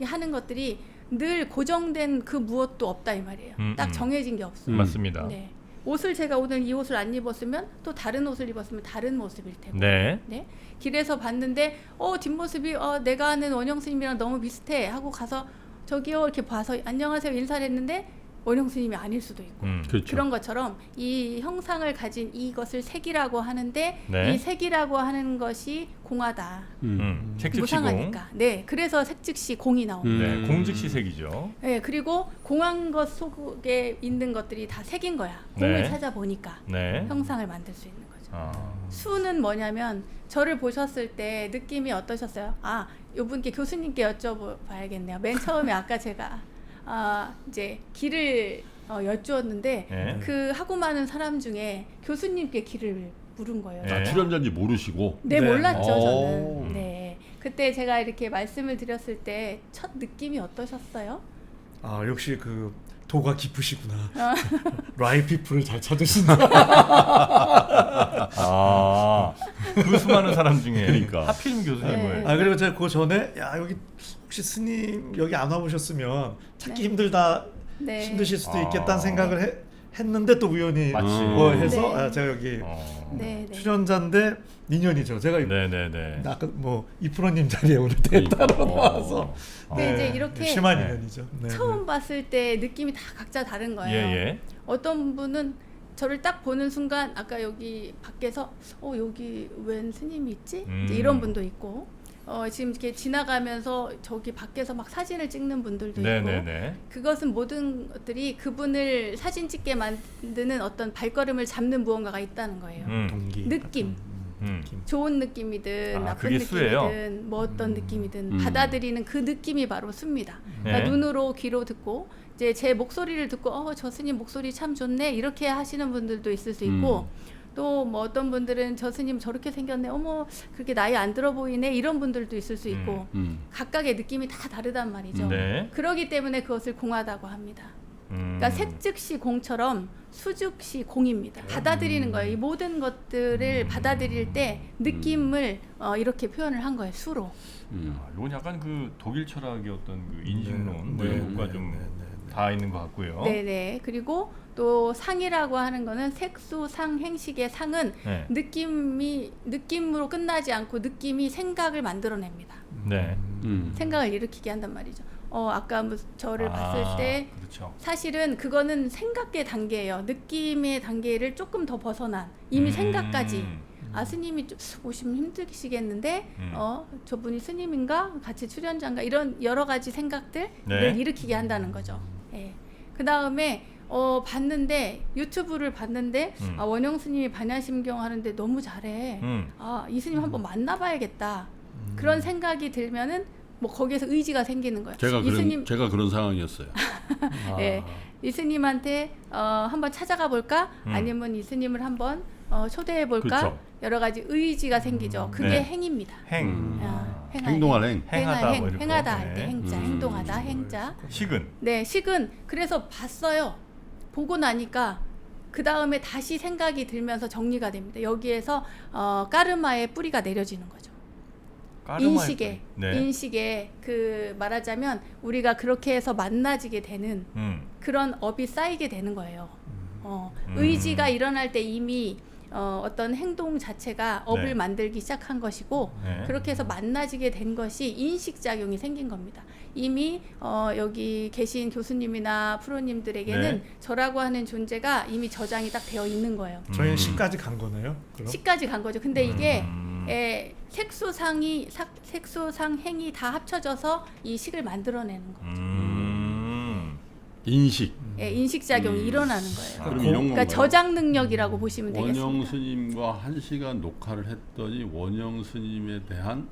Speaker 2: 하는 것들이 늘 고정된 그 무엇도 없다 이 말이에요. 딱 정해진 게 없어요.
Speaker 1: 맞습니다.
Speaker 2: 네. 옷을 제가 오늘 이 옷을 안 입었으면 또 다른 옷을 입었으면 다른 모습일 테고.
Speaker 1: 네.
Speaker 2: 네. 길에서 봤는데 뒷모습이 내가 아는 원영 스님이랑 너무 비슷해 하고 가서 저기요 이렇게 봐서 안녕하세요 인사를 했는데 원형 스님이 아닐 수도 있고
Speaker 3: 그렇죠.
Speaker 2: 그런 것처럼 이 형상을 가진 이것을 색이라고 하는데
Speaker 1: 네.
Speaker 2: 이 색이라고 하는 것이 공하다.
Speaker 1: 색 즉시 공.
Speaker 2: 무상하니까. 네, 그래서 색 즉시 공이 나옵니다.
Speaker 1: 네. 공 즉시 색이죠.
Speaker 2: 네, 그리고 공한 것 속에 있는 것들이 다 색인 거야. 공을
Speaker 1: 네.
Speaker 2: 찾아보니까
Speaker 1: 네.
Speaker 2: 형상을 만들 수 있는 거죠.
Speaker 1: 아.
Speaker 2: 수는 뭐냐면 저를 보셨을 때 느낌이 어떠셨어요? 이분께 교수님께 여쭤봐야겠네요. 맨 처음에 아까 제가 이제 길을 여쭈었는데
Speaker 1: 네.
Speaker 2: 그 하고 많은 사람 중에 교수님께 길을 물은 거예요.
Speaker 1: 네.
Speaker 3: 출연자인지 모르시고.
Speaker 2: 네,
Speaker 4: 네.
Speaker 2: 몰랐죠
Speaker 3: 오.
Speaker 2: 저는. 네, 그때 제가 이렇게 말씀을 드렸을 때 첫 느낌이 어떠셨어요?
Speaker 4: 역시 그 도가 깊으시구나. 라이 피플을 잘 찾으신다.
Speaker 1: 그 수많은 사람 중에
Speaker 3: 그러니까.
Speaker 1: 하필이면 교수님을.
Speaker 2: 네.
Speaker 4: 그리고 제가 그 전에 여기 혹시 스님 여기 안 와보셨으면 찾기 힘들다
Speaker 2: 네.
Speaker 4: 힘드실 수도 있겠다는 생각을 했는데 또 우연히
Speaker 1: 마침.
Speaker 4: 해서
Speaker 2: 네.
Speaker 4: 제가 여기
Speaker 2: 네, 네.
Speaker 4: 출연자인데 민연이죠. 제가
Speaker 1: 네네네.
Speaker 4: 아까 뭐 이프로님 자리에 오늘
Speaker 3: 그러니까.
Speaker 4: 따로 나와서
Speaker 2: 근데 이제 이렇게
Speaker 4: 심한
Speaker 1: 네.
Speaker 4: 인연이죠. 네,
Speaker 2: 처음 봤을 때 느낌이 다 각자 다른 거예요.
Speaker 1: 예예.
Speaker 2: 어떤 분은 저를 딱 보는 순간 아까 여기 밖에서 여기 웬 스님이 있지? 이제 이런 분도 있고 지금 이렇게 지나가면서 저기 밖에서 막 사진을 찍는 분들도 있고
Speaker 1: 네네네.
Speaker 2: 그것은 모든 것들이 그분을 사진 찍게 만드는 어떤 발걸음을 잡는 무언가가 있다는 거예요.
Speaker 4: 동기
Speaker 2: 느낌. 좋은 느낌이든 나쁜
Speaker 1: 그게 수예요?
Speaker 2: 느낌이든 뭐 어떤 느낌이든 받아들이는 그 느낌이 바로 수입니다.
Speaker 1: 네.
Speaker 2: 그러니까 눈으로 귀로 듣고 이제 제 목소리를 듣고 저 스님 목소리 참 좋네 이렇게 하시는 분들도 있을 수 있고 또 뭐 어떤 분들은 저 스님 저렇게 생겼네 어머 그렇게 나이 안 들어 보이네 이런 분들도 있을 수 있고 각각의 느낌이 다 다르단 말이죠.
Speaker 1: 네.
Speaker 2: 그러기 때문에 그것을 공하다고 합니다. 그러니까 색 즉시 공처럼 수 즉시 공입니다. 받아들이는 거예요. 이 모든 것들을 받아들일 때 느낌을 이렇게 표현을 한 거예요. 수로.
Speaker 1: 이건 약간 그 독일 철학의 어떤 그 인식론 뭐 이런 것과 좀 다 있는 것 같고요.
Speaker 2: 네네. 그리고 또 상이라고 하는 거는 색수 상 행식의 상은
Speaker 1: 네.
Speaker 2: 느낌으로 끝나지 않고 느낌이 생각을 만들어냅니다.
Speaker 1: 네.
Speaker 2: 생각을 일으키게 한단 말이죠. 아까 뭐 저를 봤을 때
Speaker 1: 그렇죠.
Speaker 2: 사실은 그거는 생각의 단계예요. 느낌의 단계를 조금 더 벗어난 이미 생각까지. 스님이 좀 오시면 힘드시겠는데 저분이 스님인가 같이 출연자인가 이런 여러 가지 생각들을 일으키게 한다는 거죠. 예. 그 다음에 봤는데 유튜브를 봤는데 원영 스님이 반야심경 하는데 너무 잘해. 이 스님 한번 만나봐야겠다. 그런 생각이 들면은 뭐 거기에서 의지가 생기는 거예요.
Speaker 3: 제가 그런 상황이었어요.
Speaker 2: 네, 이 스님한테 한번 찾아가 볼까? 아니면 이 스님을 한번 초대해 볼까?
Speaker 3: 그렇죠.
Speaker 2: 여러 가지 의지가 생기죠. 그게 행입니다.
Speaker 3: 행동할 행.
Speaker 2: 행하다 할 때
Speaker 1: 네.
Speaker 2: 행자, 행동하다 행자.
Speaker 1: 식은.
Speaker 2: 네, 식은 그래서 봤어요. 보고 나니까 그 다음에 다시 생각이 들면서 정리가 됩니다. 여기에서 까르마의 뿌리가 내려지는 거죠. 인식에 그 말하자면 우리가 그렇게 해서 만나지게 되는 그런 업이 쌓이게 되는 거예요. 의지가 일어날 때 이미 어떤 행동 자체가 업을 만들기 시작한 것이고 그렇게 해서 만나지게 된 것이 인식작용이 생긴 겁니다. 이미 여기 계신 교수님이나 프로님들에게는 저라고 하는 존재가 이미 저장이 딱 되어 있는 거예요.
Speaker 4: 저희는 식까지 간 거네요. 그럼?
Speaker 2: 식까지 간 거죠. 근데 이게 색소상 행이 다 합쳐져서 이 식을 만들어내는 거죠.
Speaker 3: 인식.
Speaker 2: 인식작용이 일어나는 거예요.
Speaker 3: 그럼 이런
Speaker 2: 그러니까 저장 능력이라고 보시면 되겠습니다.
Speaker 3: 원영 스님과 1시간 녹화를 했더니 원영 스님에 대한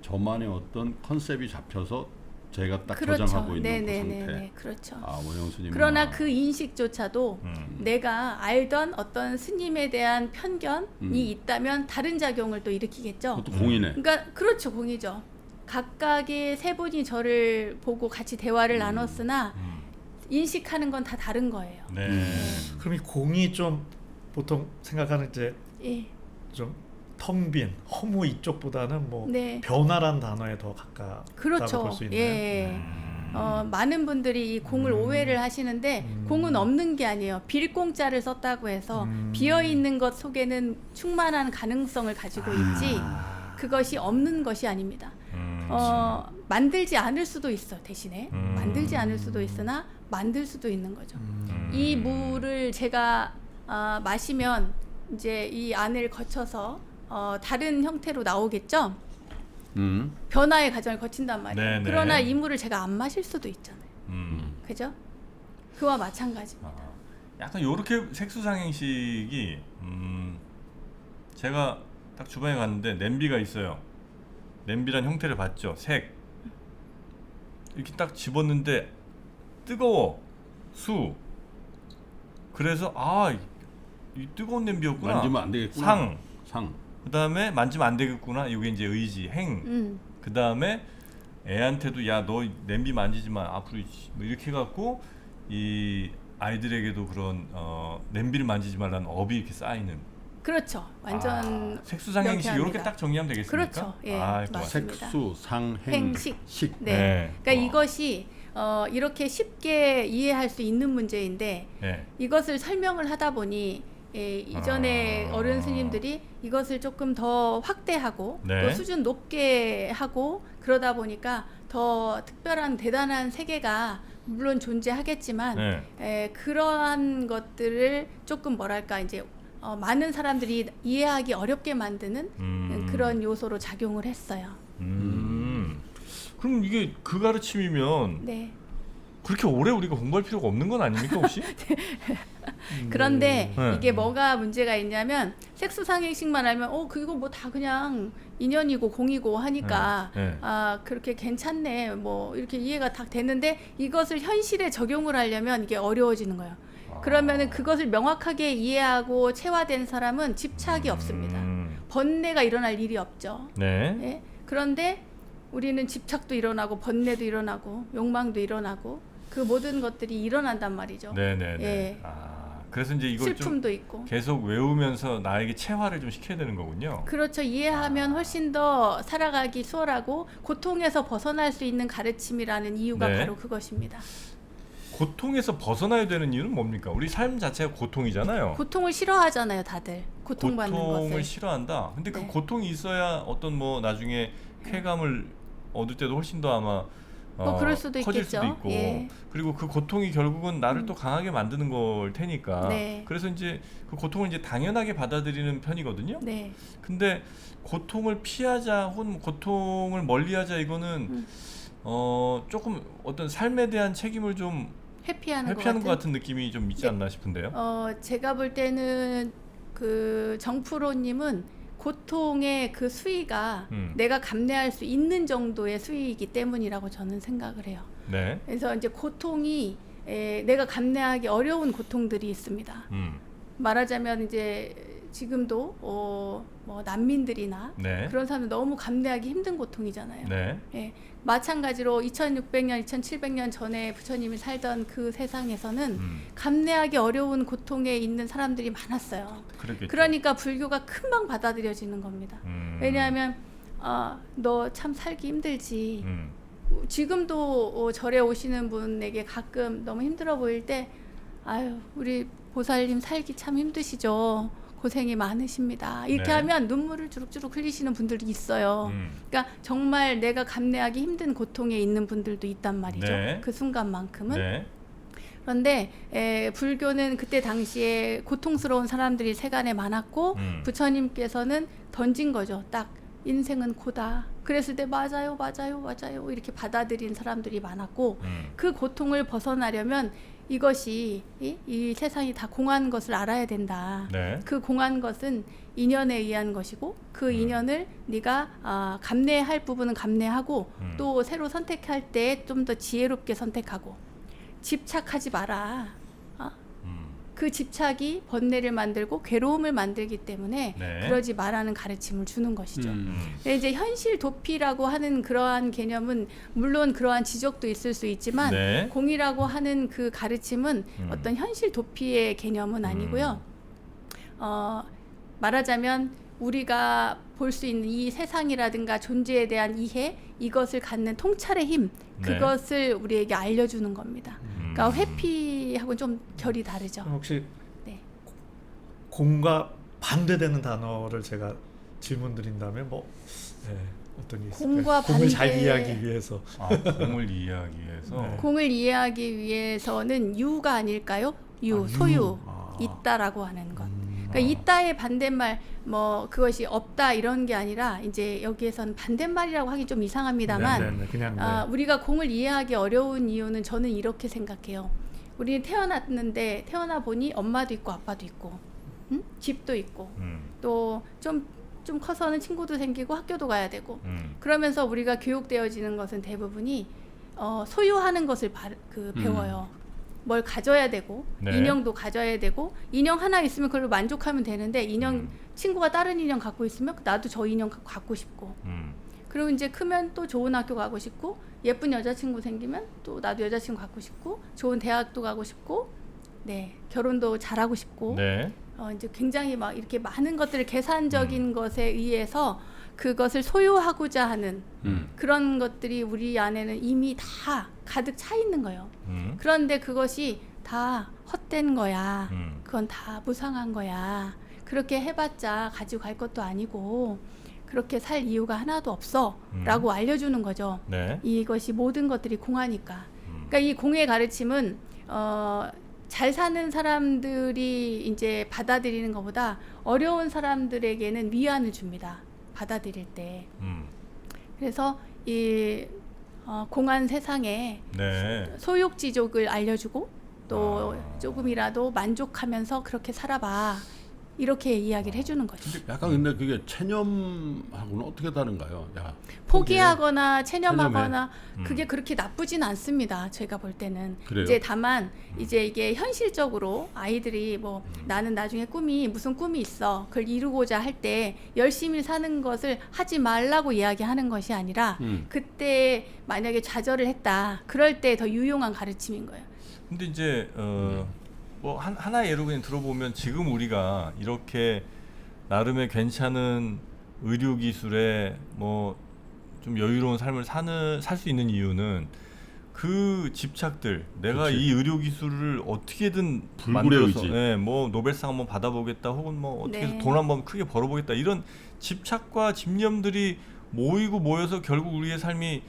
Speaker 3: 저만의 어떤 컨셉이 잡혀서 제가 딱 저장하고 있는 그 상태.
Speaker 2: 그렇죠.
Speaker 3: 원영 스님.
Speaker 2: 그러나 그 인식조차도 내가 알던 어떤 스님에 대한 편견이 있다면 다른 작용을 또 일으키겠죠.
Speaker 3: 그것도 공이네.
Speaker 2: 그러니까 그렇죠, 공이죠. 각각의 세 분이 저를 보고 같이 대화를 나눴으나 인식하는 건 다 다른 거예요.
Speaker 4: 그럼 이 공이 좀 보통 생각하는 이제 좀 텅 빈 허무 이쪽보다는 뭐 변화란 단어에 더 가깝다고
Speaker 2: 그렇죠.
Speaker 4: 볼 수 있나요?
Speaker 2: 많은 분들이 이 공을 오해를 하시는데 공은 없는 게 아니에요. 빌 공자를 썼다고 해서 비어 있는 것 속에는 충만한 가능성을 가지고 있지 그것이 없는 것이 아닙니다. 만들지 않을 수도 있어. 대신에 만들지 않을 수도 있으나 만들 수도 있는 거죠. 이 물을 제가 마시면 이제 이 안을 거쳐서 다른 형태로 나오겠죠. 변화의 과정을 거친단 말이에요. 그러나 이 물을 제가 안 마실 수도 있잖아요. 그죠? 그와 마찬가지입니다.
Speaker 1: 약간 요렇게 색소상행식이 제가 딱 주방에 갔는데 냄비가 있어요. 냄비란 형태를 봤죠. 색 이렇게 딱 집었는데 뜨거워 수. 그래서 이 뜨거운 냄비였구나.
Speaker 3: 만지면 안 되겠구나. 상.
Speaker 1: 그다음에 만지면 안 되겠구나. 이게 이제 의지, 행. 그다음에 애한테도 야 너 냄비 만지지 마. 앞으로 뭐 이렇게 해갖고 이 아이들에게도 그런 냄비를 만지지 말라는 업이 이렇게 쌓이는.
Speaker 2: 그렇죠. 완전
Speaker 1: 색수상행식 이렇게 딱 정리하면 되겠습니까?
Speaker 2: 그렇죠. 맞습니다.
Speaker 3: 색수, 상, 행, 식.
Speaker 2: 그러니까 이것이 이렇게 쉽게 이해할 수 있는 문제인데 이것을 설명을 하다 보니 이전에 어른 스님들이 이것을 조금 더 확대하고 또 수준 높게 하고 그러다 보니까 더 특별한 대단한 세계가 물론 존재하겠지만 그러한 것들을 조금 뭐랄까 이제 많은 사람들이 이해하기 어렵게 만드는 그런 요소로 작용을 했어요.
Speaker 1: 그럼 이게 그 가르침이면 그렇게 오래 우리가 공부할 필요가 없는 건 아닙니까 혹시?
Speaker 2: 그런데 이게 뭐가 문제가 있냐면 색수상행식만 알면 그거 뭐 다 그냥 인연이고 공이고 하니까 그렇게 괜찮네 뭐 이렇게 이해가 다 되는데 이것을 현실에 적용을 하려면 이게 어려워지는 거예요. 그러면은 그것을 명확하게 이해하고 체화된 사람은 집착이 없습니다. 번뇌가 일어날 일이 없죠. 그런데 우리는 집착도 일어나고 번뇌도 일어나고 욕망도 일어나고 그 모든 것들이 일어난단 말이죠.
Speaker 1: 그래서 이제 이걸
Speaker 2: 슬픔도
Speaker 1: 좀
Speaker 2: 있고
Speaker 1: 계속 외우면서 나에게 체화를 좀 시켜야 되는 거군요.
Speaker 2: 그렇죠. 이해하면 훨씬 더 살아가기 수월하고 고통에서 벗어날 수 있는 가르침이라는 이유가 바로 그것입니다.
Speaker 1: 고통에서 벗어나야 되는 이유는 뭡니까? 우리 삶 자체가 고통이잖아요.
Speaker 2: 고통을 싫어하잖아요, 다들. 고통받는
Speaker 1: 고통을
Speaker 2: 것을.
Speaker 1: 싫어한다. 근데 그 고통이 있어야 어떤 뭐 나중에 쾌감을 얻을 때도 훨씬 더 아마
Speaker 2: 뭐 그럴 수도
Speaker 1: 커질
Speaker 2: 있겠죠.
Speaker 1: 수도 있고
Speaker 2: 예.
Speaker 1: 그리고 그 고통이 결국은 나를 또 강하게 만드는 걸 테니까
Speaker 2: 네.
Speaker 1: 그래서 이제 그 고통을 이제 당연하게 받아들이는 편이거든요.
Speaker 2: 네.
Speaker 1: 근데 고통을 피하자 혹은 고통을 멀리하자 이거는 조금 어떤 삶에 대한 책임을 좀
Speaker 2: 회피하는
Speaker 1: 것 같은 느낌이 좀 있지
Speaker 2: 네.
Speaker 1: 않나 싶은데요.
Speaker 2: 제가 볼 때는 그 정프로님은 고통의 그 수위가 내가 감내할 수 있는 정도의 수위이기 때문이라고 저는 생각을 해요.
Speaker 1: 네.
Speaker 2: 그래서 이제 고통이 내가 감내하기 어려운 고통들이 있습니다. 말하자면 이제 지금도 뭐 난민들이나
Speaker 1: 네.
Speaker 2: 그런 사람들 너무 감내하기 힘든 고통이잖아요.
Speaker 1: 네.
Speaker 2: 예, 마찬가지로 2600년, 2700년 전에 부처님이 살던 그 세상에서는 감내하기 어려운 고통에 있는 사람들이 많았어요.
Speaker 1: 그렇겠죠.
Speaker 2: 그러니까 불교가 금방 받아들여지는 겁니다. 왜냐하면 너 참 살기 힘들지. 지금도 절에 오시는 분에게 가끔 너무 힘들어 보일 때 아유 우리 보살님 살기 참 힘드시죠. 고생이 많으십니다. 이렇게
Speaker 1: 네.
Speaker 2: 하면 눈물을 주룩주룩 흘리시는 분들도 있어요. 그러니까 정말 내가 감내하기 힘든 고통에 있는 분들도 있단 말이죠.
Speaker 1: 네.
Speaker 2: 그 순간만큼은.
Speaker 1: 네.
Speaker 2: 그런데 불교는 그때 당시에 고통스러운 사람들이 세간에 많았고 부처님께서는 던진 거죠. 딱 인생은 고다. 그랬을 때 맞아요, 맞아요, 맞아요 이렇게 받아들인 사람들이 많았고 그 고통을 벗어나려면 이것이 이 세상이 다 공한 것을 알아야 된다.
Speaker 1: 네.
Speaker 2: 그 공한 것은 인연에 의한 것이고 그 인연을 네가 감내할 부분은 감내하고 또 새로 선택할 때 좀 더 지혜롭게 선택하고 집착하지 마라. 그 집착이 번뇌를 만들고 괴로움을 만들기 때문에
Speaker 1: 네.
Speaker 2: 그러지 말라는 가르침을 주는 것이죠. 근데 이제 현실 도피라고 하는 그러한 개념은 물론 그러한 지적도 있을 수 있지만
Speaker 1: 네.
Speaker 2: 공이라고 하는 그 가르침은 어떤 현실 도피의 개념은 아니고요. 말하자면 우리가 볼 수 있는 이 세상이라든가 존재에 대한 이해 이것을 갖는 통찰의 힘
Speaker 1: 네.
Speaker 2: 그것을 우리에게 알려주는 겁니다. 그러니까 회피하고는 좀 결이 다르죠.
Speaker 4: 그럼 혹시
Speaker 2: 네.
Speaker 4: 공과 반대되는 단어를 제가 질문 드린다면 뭐 어떤 게 있을까요?
Speaker 2: 공과
Speaker 4: 공을 잘
Speaker 2: 반대-
Speaker 4: 이해하기 위해서.
Speaker 1: 공을 이해하기 위해서
Speaker 4: 네.
Speaker 2: 공을 이해하기 위해서는 유가 아닐까요? 유,
Speaker 4: 유.
Speaker 2: 소유,
Speaker 4: 아.
Speaker 2: 있다라고 하는 것. 그러니까 있다의 반대말 뭐 그것이 없다 이런 게 아니라 이제 여기에서는 반대말이라고 하기 좀 이상합니다만
Speaker 4: 네, 그냥
Speaker 2: 우리가 공을 이해하기 어려운 이유는 저는 이렇게 생각해요. 우리는 태어났는데 태어나 보니 엄마도 있고 아빠도 있고 집도 있고 또 좀 커서는 친구도 생기고 학교도 가야 되고 그러면서 우리가 교육되어지는 것은 대부분이 소유하는 것을 배워요. 뭘 가져야 되고
Speaker 1: 네.
Speaker 2: 인형도 가져야 되고 인형 하나 있으면 그걸로 만족하면 되는데 인형 친구가 다른 인형 갖고 있으면 나도 저 인형 갖고 싶고 그리고 이제 크면 또 좋은 학교 가고 싶고 예쁜 여자친구 생기면 또 나도 여자친구 갖고 싶고 좋은 대학도 가고 싶고 네 결혼도 잘하고 싶고
Speaker 1: 네.
Speaker 2: 이제 굉장히 막 이렇게 많은 것들을 계산적인 것에 의해서 그것을 소유하고자 하는 그런 것들이 우리 안에는 이미 다 가득 차 있는 거예요. 그런데 그것이 다 헛된 거야. 그건 다 무상한 거야. 그렇게 해봤자 가지고 갈 것도 아니고 그렇게 살 이유가 하나도 없어 라고 알려주는 거죠.
Speaker 1: 네.
Speaker 2: 이것이 모든 것들이 공하니까. 그러니까 이 공의 가르침은 잘 사는 사람들이 이제 받아들이는 것보다 어려운 사람들에게는 위안을 줍니다. 받아들일 때. 그래서 이 공한 세상에
Speaker 1: 네.
Speaker 2: 소욕지족을 알려주고 또 조금이라도 만족하면서 그렇게 살아봐. 이렇게 이야기를 해주는 거죠.
Speaker 3: 약간 근데 그게 체념하고는 어떻게 다른가요?
Speaker 2: 포기하거나 체념하거나 그게 그렇게 나쁘진 않습니다. 제가 볼 때는.
Speaker 3: 그래요?
Speaker 2: 이제 다만 이제 이게 현실적으로 아이들이 뭐 나는 나중에 무슨 꿈이 있어. 그걸 이루고자 할 때 열심히 사는 것을 하지 말라고 이야기하는 것이 아니라 그때 만약에 좌절을 했다. 그럴 때 더 유용한 가르침인 거예요.
Speaker 1: 근데 이제 뭐 하나의 예로 그냥 들어보면 지금 우리가 이렇게 나름의 괜찮은 의료 기술에 뭐 좀 여유로운 삶을 살 수 있는 이유는 그 집착들 내가
Speaker 3: 그치.
Speaker 1: 이 의료 기술을 어떻게든
Speaker 3: 불굴의
Speaker 1: 만들어서
Speaker 3: 의지.
Speaker 1: 뭐 노벨상 한번 받아보겠다 혹은 뭐 어떻게 해서
Speaker 2: 네.
Speaker 1: 돈 한번 크게 벌어보겠다 이런 집착과 집념들이 모여서 결국 우리의 삶이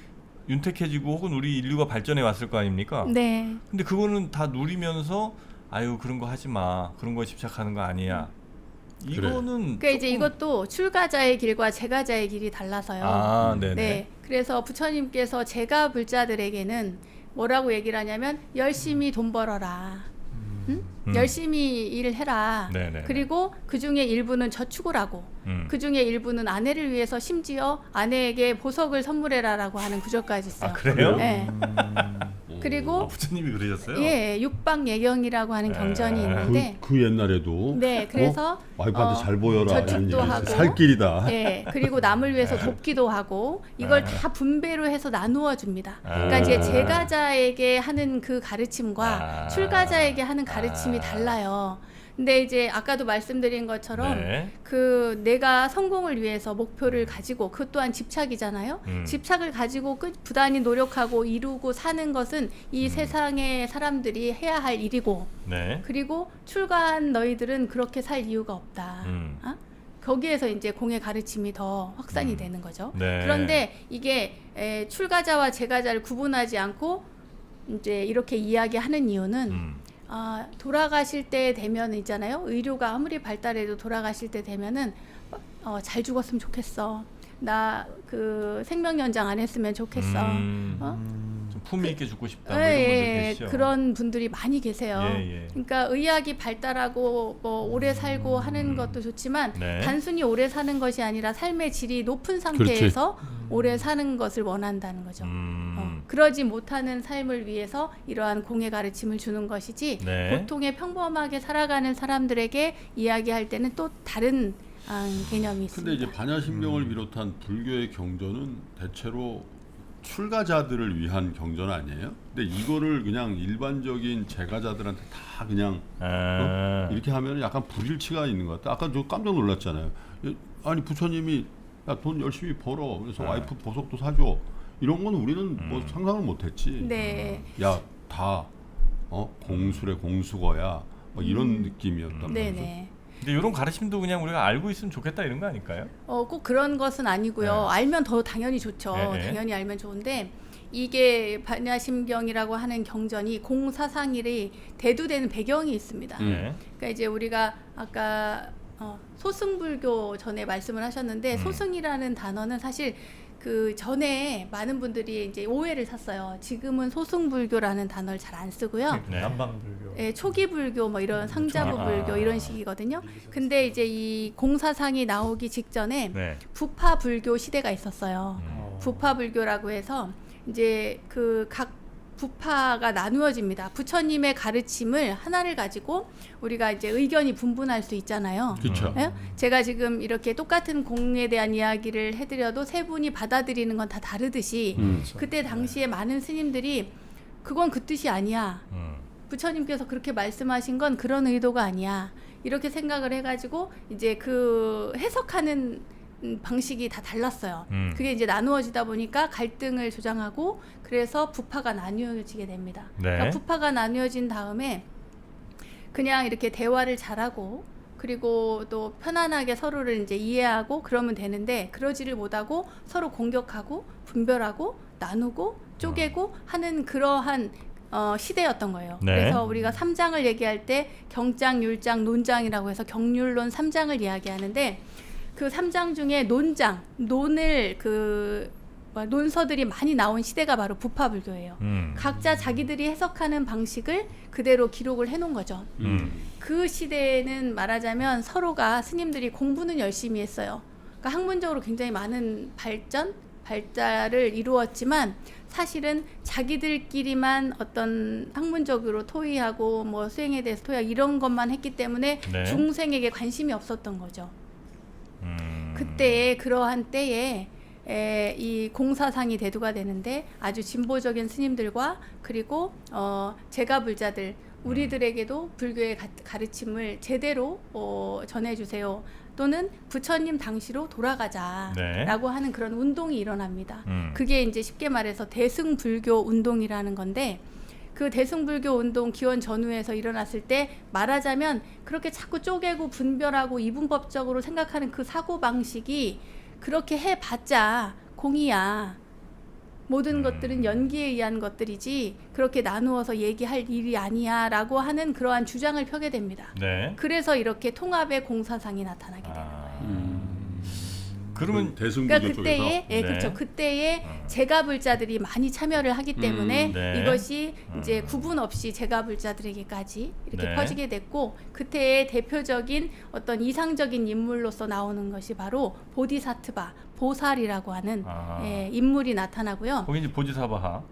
Speaker 1: 윤택해지고 혹은 우리 인류가 발전해 왔을 거 아닙니까?
Speaker 2: 네.
Speaker 1: 근데 그거는 다 누리면서 아유 그런 거 하지 마. 그런 거에 집착하는 거 아니야. 이거는
Speaker 2: 그러니까 이제 이것도 출가자의 길과 제가자의 길이 달라서요.
Speaker 1: 아, 네네.
Speaker 2: 네. 그래서 부처님께서 제가 불자들에게는 뭐라고 얘기를 하냐면 열심히 돈 벌어라. 응? 열심히 일해라.
Speaker 1: 네네.
Speaker 2: 그리고 그 중에 일부는 저축을 하고 그 중에 일부는 아내를 위해서 심지어 아내에게 보석을 선물해라라고 하는 구절까지 있어요.
Speaker 1: 아 그래요?
Speaker 2: 네. 그리고
Speaker 1: 부처님이 그러셨어요?
Speaker 2: 예, 육방예경이라고 하는 경전이 있는데
Speaker 3: 그 옛날에도
Speaker 2: 네, 그래서
Speaker 3: 와이프한테 잘 보여라 이런
Speaker 2: 저축도
Speaker 3: 얘기
Speaker 2: 하고
Speaker 3: 살 길이다.
Speaker 2: 예, 그리고 남을 위해서 돕기도 하고 이걸 다 분배로 해서 나누어 줍니다. 그러니까 이제 제가자에게 하는 그 가르침과 출가자에게 하는 가르침이 달라요. 근데 이제 아까도 말씀드린 것처럼
Speaker 1: 네.
Speaker 2: 그 내가 성공을 위해서 목표를 가지고 그 또한 집착이잖아요. 집착을 가지고 부단히 노력하고 이루고 사는 것은 이 세상의 사람들이 해야 할 일이고
Speaker 1: 네.
Speaker 2: 그리고 출가한 너희들은 그렇게 살 이유가 없다. 어? 거기에서 이제 공의 가르침이 더 확산이 되는 거죠.
Speaker 1: 네.
Speaker 2: 그런데 이게 출가자와 제가자를 구분하지 않고 이제 이렇게 이야기하는 이유는 돌아가실 때 되면 있잖아요. 의료가 아무리 발달해도 돌아가실 때 되면은 잘 죽었으면 좋겠어. 나 그 생명 연장 안 했으면 좋겠어.
Speaker 1: 좀 품위 있게 죽고 싶다. 뭐
Speaker 2: 예,
Speaker 1: 이런 분들
Speaker 2: 예,
Speaker 1: 계시죠.
Speaker 2: 그런 분들이 많이 계세요.
Speaker 1: 예, 예.
Speaker 2: 그러니까 의학이 발달하고 뭐 오래 살고 하는 것도 좋지만
Speaker 1: 네.
Speaker 2: 단순히 오래 사는 것이 아니라 삶의 질이 높은 상태에서 오래 사는 것을 원한다는 거죠. 그러지 못하는 삶을 위해서 이러한 공의 가르침을 주는 것이지
Speaker 1: 네.
Speaker 2: 보통의 평범하게 살아가는 사람들에게 이야기할 때는 또 다른 개념이 있습니다.
Speaker 3: 근데 이제 반야심경을 비롯한 불교의 경전은 대체로 출가자들을 위한 경전 아니에요? 근데 이거를 그냥 일반적인 제가자들한테 다 그냥 이렇게 하면 약간 불일치가 있는 것 같아. 아까 저 깜짝 놀랐잖아요. 아니 부처님이 야, 돈 열심히 벌어. 그래서 와이프 보석도 사줘. 이런 건 우리는 뭐 상상을 못했지.
Speaker 2: 네.
Speaker 3: 야, 다 공수래 공수거야. 뭐 이런 느낌이었단 말이죠.
Speaker 2: 네네.
Speaker 1: 근데 이런 가르침도 그냥 우리가 알고 있으면 좋겠다 이런 거 아닐까요?
Speaker 2: 꼭 그런 것은 아니고요.
Speaker 1: 네.
Speaker 2: 알면 더 당연히 좋죠.
Speaker 1: 네.
Speaker 2: 당연히 알면 좋은데 이게 반야심경이라고 하는 경전이 공사상일이 대두되는 배경이 있습니다.
Speaker 1: 네.
Speaker 2: 그러니까 이제 우리가 아까 소승불교 전에 말씀을 하셨는데 소승이라는 단어는 사실 그 전에 많은 분들이 이제 오해를 샀어요. 지금은 소승불교라는 단어를 잘 안 쓰고요.
Speaker 1: 네.
Speaker 4: 남방불교.
Speaker 2: 예, 초기불교 뭐 이런 상자부불교 이런 식이거든요. 근데 이제 이 공사상이 나오기 직전에
Speaker 1: 네.
Speaker 2: 부파불교 시대가 있었어요. 부파불교라고 해서 이제 그 각 부파가 나누어집니다. 부처님의 가르침을 하나를 가지고 우리가 이제 의견이 분분할 수 있잖아요.
Speaker 3: 그렇죠.
Speaker 2: 예? 제가 지금 이렇게 똑같은 공에 대한 이야기를 해드려도 세 분이 받아들이는 건 다 다르듯이 그때 당시에 많은 스님들이 그건 그 뜻이 아니야. 부처님께서 그렇게 말씀하신 건 그런 의도가 아니야. 이렇게 생각을 해가지고 이제 그 해석하는 방식이 다 달랐어요. 그게 이제 나누어지다 보니까 갈등을 조장하고 그래서 부파가 나뉘어지게 됩니다.
Speaker 1: 네.
Speaker 2: 그러니까 부파가 나뉘어진 다음에 그냥 이렇게 대화를 잘하고 그리고 또 편안하게 서로를 이제 이해하고 그러면 되는데 그러지를 못하고 서로 공격하고 분별하고 나누고 쪼개고 하는 그러한 시대였던 거예요.
Speaker 1: 네.
Speaker 2: 그래서 우리가 3장을 얘기할 때 경장, 율장, 논장이라고 해서 경률론 3장을 이야기하는데 그 3장 중에 논장, 논을 논서들이 많이 나온 시대가 바로 부파불교예요. 각자 자기들이 해석하는 방식을 그대로 기록을 해놓은 거죠. 그 시대에는 말하자면 서로가 스님들이 공부는 열심히 했어요. 그러니까 학문적으로 굉장히 많은 발달을 이루었지만 사실은 자기들끼리만 어떤 학문적으로 토의하고 뭐 수행에 대해서 토의하고 이런 것만 했기 때문에
Speaker 1: 네.
Speaker 2: 중생에게 관심이 없었던 거죠. 그때에 그러한 때에 이 공사상이 대두가 되는데 아주 진보적인 스님들과 그리고 제가불자들 우리들에게도 불교의 가르침을 제대로 전해주세요. 또는 부처님 당시로 돌아가자라고
Speaker 1: 네.
Speaker 2: 하는 그런 운동이 일어납니다. 그게 이제 쉽게 말해서 대승불교 운동이라는 건데 그 대승불교 운동 기원 전후에서 일어났을 때 말하자면 그렇게 자꾸 쪼개고 분별하고 이분법적으로 생각하는 그 사고방식이 그렇게 해봤자 공이야. 모든 것들은 연기에 의한 것들이지 그렇게 나누어서 얘기할 일이 아니야라고 하는 그러한 주장을 펴게 됩니다.
Speaker 1: 네.
Speaker 2: 그래서 이렇게 통합의 공사상이 나타나게 되는 거예요.
Speaker 1: 그러면
Speaker 3: 대승부조
Speaker 2: 그러니까
Speaker 3: 쪽에서
Speaker 2: 그때에
Speaker 1: 네.
Speaker 2: 그렇죠. 그때에 재가불자들이 많이 참여를 하기 때문에
Speaker 1: 네.
Speaker 2: 이것이 이제 구분 없이 재가불자들에게까지 이렇게
Speaker 1: 네.
Speaker 2: 퍼지게 됐고 그때의 대표적인 어떤 이상적인 인물로서 나오는 것이 바로 보디사트바 보살이라고 하는 인물이 나타나고요.
Speaker 1: 거기 이제 보지사바하.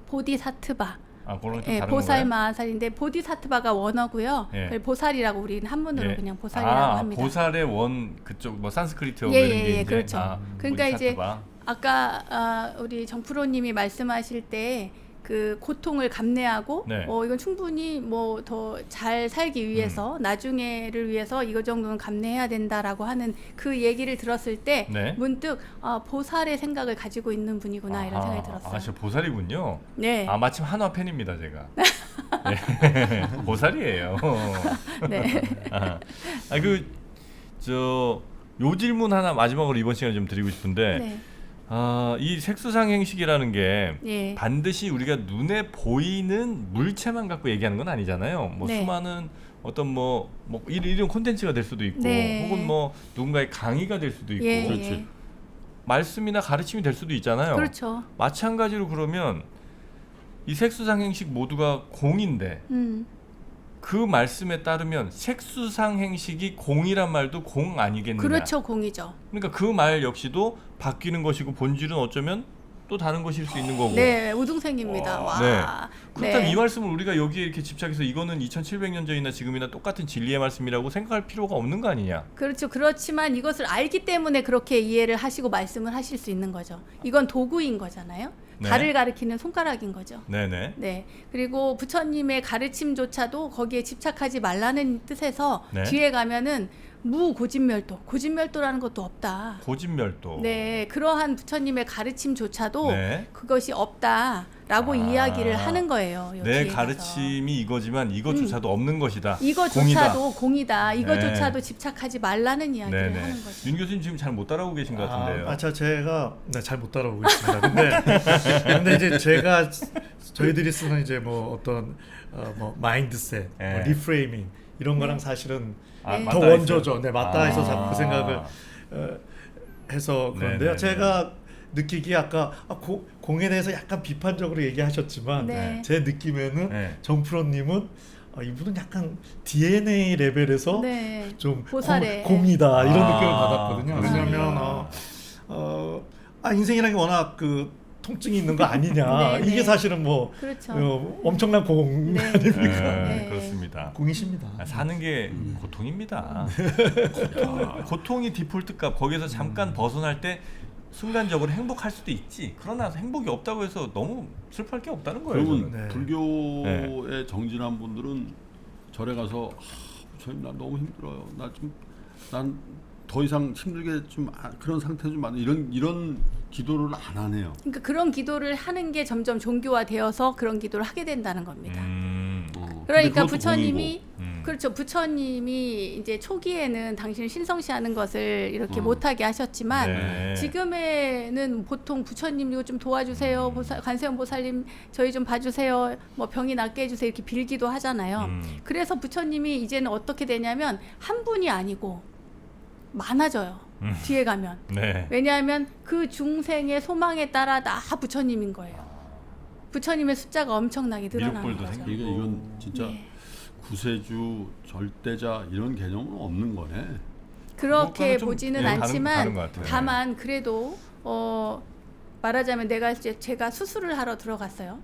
Speaker 2: 보디사트바
Speaker 1: 그런 좀 다른
Speaker 2: 보살
Speaker 1: 건가요?
Speaker 2: 마하살인데 보디사트바가 원어고요.
Speaker 1: 예.
Speaker 2: 보살이라고 우리는 한문으로
Speaker 1: 예.
Speaker 2: 그냥 보살이라고 합니다.
Speaker 1: 보살의 원 그쪽 뭐 산스크리트어
Speaker 2: 예,
Speaker 1: 이런 게
Speaker 2: 예,
Speaker 1: 이제
Speaker 2: 그렇죠. 그러니까 이제
Speaker 1: 보디사트바.
Speaker 2: 아까 우리 정프로님이 말씀하실 때 그 고통을 감내하고
Speaker 1: 네.
Speaker 2: 이건 충분히 뭐 더 잘 살기 위해서 나중에를 위해서 이거 정도는 감내해야 된다라고 하는 그 얘기를 들었을 때
Speaker 1: 네.
Speaker 2: 문득 보살의 생각을 가지고 있는 분이구나 이런 생각이 들었어요.
Speaker 1: 저 보살이군요.
Speaker 2: 네.
Speaker 1: 마침 한화 팬입니다, 제가. 네. 보살이에요.
Speaker 2: 네.
Speaker 1: 요 질문 하나 마지막으로 이번 시간에 좀 드리고 싶은데
Speaker 2: 네.
Speaker 1: 이 색수상행식이라는 게
Speaker 2: 예.
Speaker 1: 반드시 우리가 눈에 보이는 물체만 갖고 얘기하는 건 아니잖아요. 뭐
Speaker 2: 네.
Speaker 1: 수많은 어떤 뭐 이런 콘텐츠가 될 수도 있고
Speaker 2: 네.
Speaker 1: 혹은 뭐 누군가의 강의가 될 수도 있고
Speaker 2: 예,
Speaker 3: 그렇지.
Speaker 2: 예.
Speaker 1: 말씀이나 가르침이 될 수도 있잖아요.
Speaker 2: 그렇죠.
Speaker 1: 마찬가지로 그러면 이 색수상행식 모두가 공인데 그 말씀에 따르면 색수상행식이 공이란 말도 공 아니겠느냐.
Speaker 2: 그렇죠, 공이죠.
Speaker 1: 그러니까 그 말 역시도 바뀌는 것이고 본질은 어쩌면 또 다른 것일 수 있는 거고.
Speaker 2: 네, 우등생입니다. 와.
Speaker 1: 네. 그렇다면
Speaker 2: 네.
Speaker 1: 이 말씀을 우리가 여기에 이렇게 집착해서 이거는 2700년 전이나 지금이나 똑같은 진리의 말씀이라고 생각할 필요가 없는 거 아니냐.
Speaker 2: 그렇죠. 그렇지만 이것을 알기 때문에 그렇게 이해를 하시고 말씀을 하실 수 있는 거죠. 이건 도구인 거잖아요.
Speaker 1: 네.
Speaker 2: 달을 가리키는 손가락인 거죠.
Speaker 1: 네네.
Speaker 2: 네. 그리고 부처님의 가르침조차도 거기에 집착하지 말라는 뜻에서
Speaker 1: 네.
Speaker 2: 뒤에 가면은 무고진멸도, 고진멸도라는 것도 없다.
Speaker 1: 고진멸도.
Speaker 2: 네, 그러한 부처님의 가르침조차도
Speaker 1: 네.
Speaker 2: 그것이 없다라고 이야기를 하는 거예요.
Speaker 1: 내
Speaker 2: 뒤에 가서.
Speaker 1: 가르침이 이거지만 이것조차도 없는 것이다.
Speaker 2: 이거조차도 공이다. 이거조차도
Speaker 1: 네.
Speaker 2: 집착하지 말라는 이야기를
Speaker 1: 네네.
Speaker 2: 하는 거죠.
Speaker 1: 윤 교수님 지금 잘 못 따라오고 계신 것 같은데요.
Speaker 4: 제가 잘 못 따라오고 있습니다. 근데 이제 제가 저희들이 쓰는 이제 뭐 어떤 뭐 마인드셋,
Speaker 1: 네.
Speaker 4: 뭐 리프레이밍 이런 거랑 사실은
Speaker 2: 네.
Speaker 4: 더
Speaker 1: 맞닿아
Speaker 4: 원조죠.
Speaker 1: 있어요?
Speaker 4: 네, 맞닿아 있어서 자꾸 그 생각을 해서 그런데요.
Speaker 1: 네네네.
Speaker 4: 제가 느끼기에 아까 공에 대해서 약간 비판적으로 얘기하셨지만
Speaker 2: 네.
Speaker 4: 제 느낌에는
Speaker 1: 네.
Speaker 4: 정프로님은 이분은 약간 DNA 레벨에서
Speaker 2: 네.
Speaker 4: 좀
Speaker 2: 보살의.
Speaker 4: 공이다 이런
Speaker 1: 아,
Speaker 4: 느낌을 받았거든요.
Speaker 1: 그렇습니까?
Speaker 4: 왜냐하면 인생이라는 게 워낙 그 통증이 있는 거 아니냐.
Speaker 2: 네,
Speaker 4: 이게
Speaker 2: 네.
Speaker 4: 사실은 뭐
Speaker 2: 그렇죠.
Speaker 4: 엄청난 공
Speaker 2: 네.
Speaker 4: 아닙니까?
Speaker 2: 네.
Speaker 1: 그렇습니다.
Speaker 4: 공이십니다.
Speaker 1: 사는 게 고통입니다. 고통이 디폴트 값. 거기서 잠깐 벗어날 때 순간적으로 행복할 수도 있지. 그러나 행복이 없다고 해서 너무 슬퍼할 게 없다는 거예요.
Speaker 3: 그러면
Speaker 1: 저는.
Speaker 4: 네.
Speaker 3: 불교에 정진한 분들은 절에 가서 부처님 나 너무 힘들어요. 난 더 이상 힘들게 좀 그런 상태 좀 안 이런 기도를 안 하네요.
Speaker 2: 그러니까 그런 기도를 하는 게 점점 종교화되어서 그런 기도를 하게 된다는 겁니다. 그러니까
Speaker 3: 근데 그것도
Speaker 2: 부처님이
Speaker 3: 공이고.
Speaker 2: 그렇죠. 부처님이 이제 초기에는 당신을 신성시하는 것을 이렇게 못하게 하셨지만
Speaker 1: 네.
Speaker 2: 지금에는 보통 부처님 이거 좀 도와주세요. 관세음 보살님 저희 좀 봐주세요. 뭐 병이 낫게 해주세요. 이렇게 빌기도 하잖아요. 그래서 부처님이 이제는 어떻게 되냐면 한 분이 아니고 많아져요. 뒤에 가면.
Speaker 1: 네.
Speaker 2: 왜냐하면 그 중생의 소망에 따라 다 부처님인 거예요. 부처님의 숫자가 엄청나게 늘어나는
Speaker 1: 미륵불도
Speaker 2: 거죠.
Speaker 1: 생기고.
Speaker 3: 이건 진짜
Speaker 2: 네.
Speaker 3: 구세주, 절대자 이런 개념은 없는 거네.
Speaker 2: 그렇게
Speaker 1: 그거는 좀,
Speaker 2: 보지는
Speaker 1: 다른
Speaker 2: 않지만
Speaker 1: 것 같아요.
Speaker 2: 다만 그래도 말하자면 제가 수술을 하러 들어갔어요.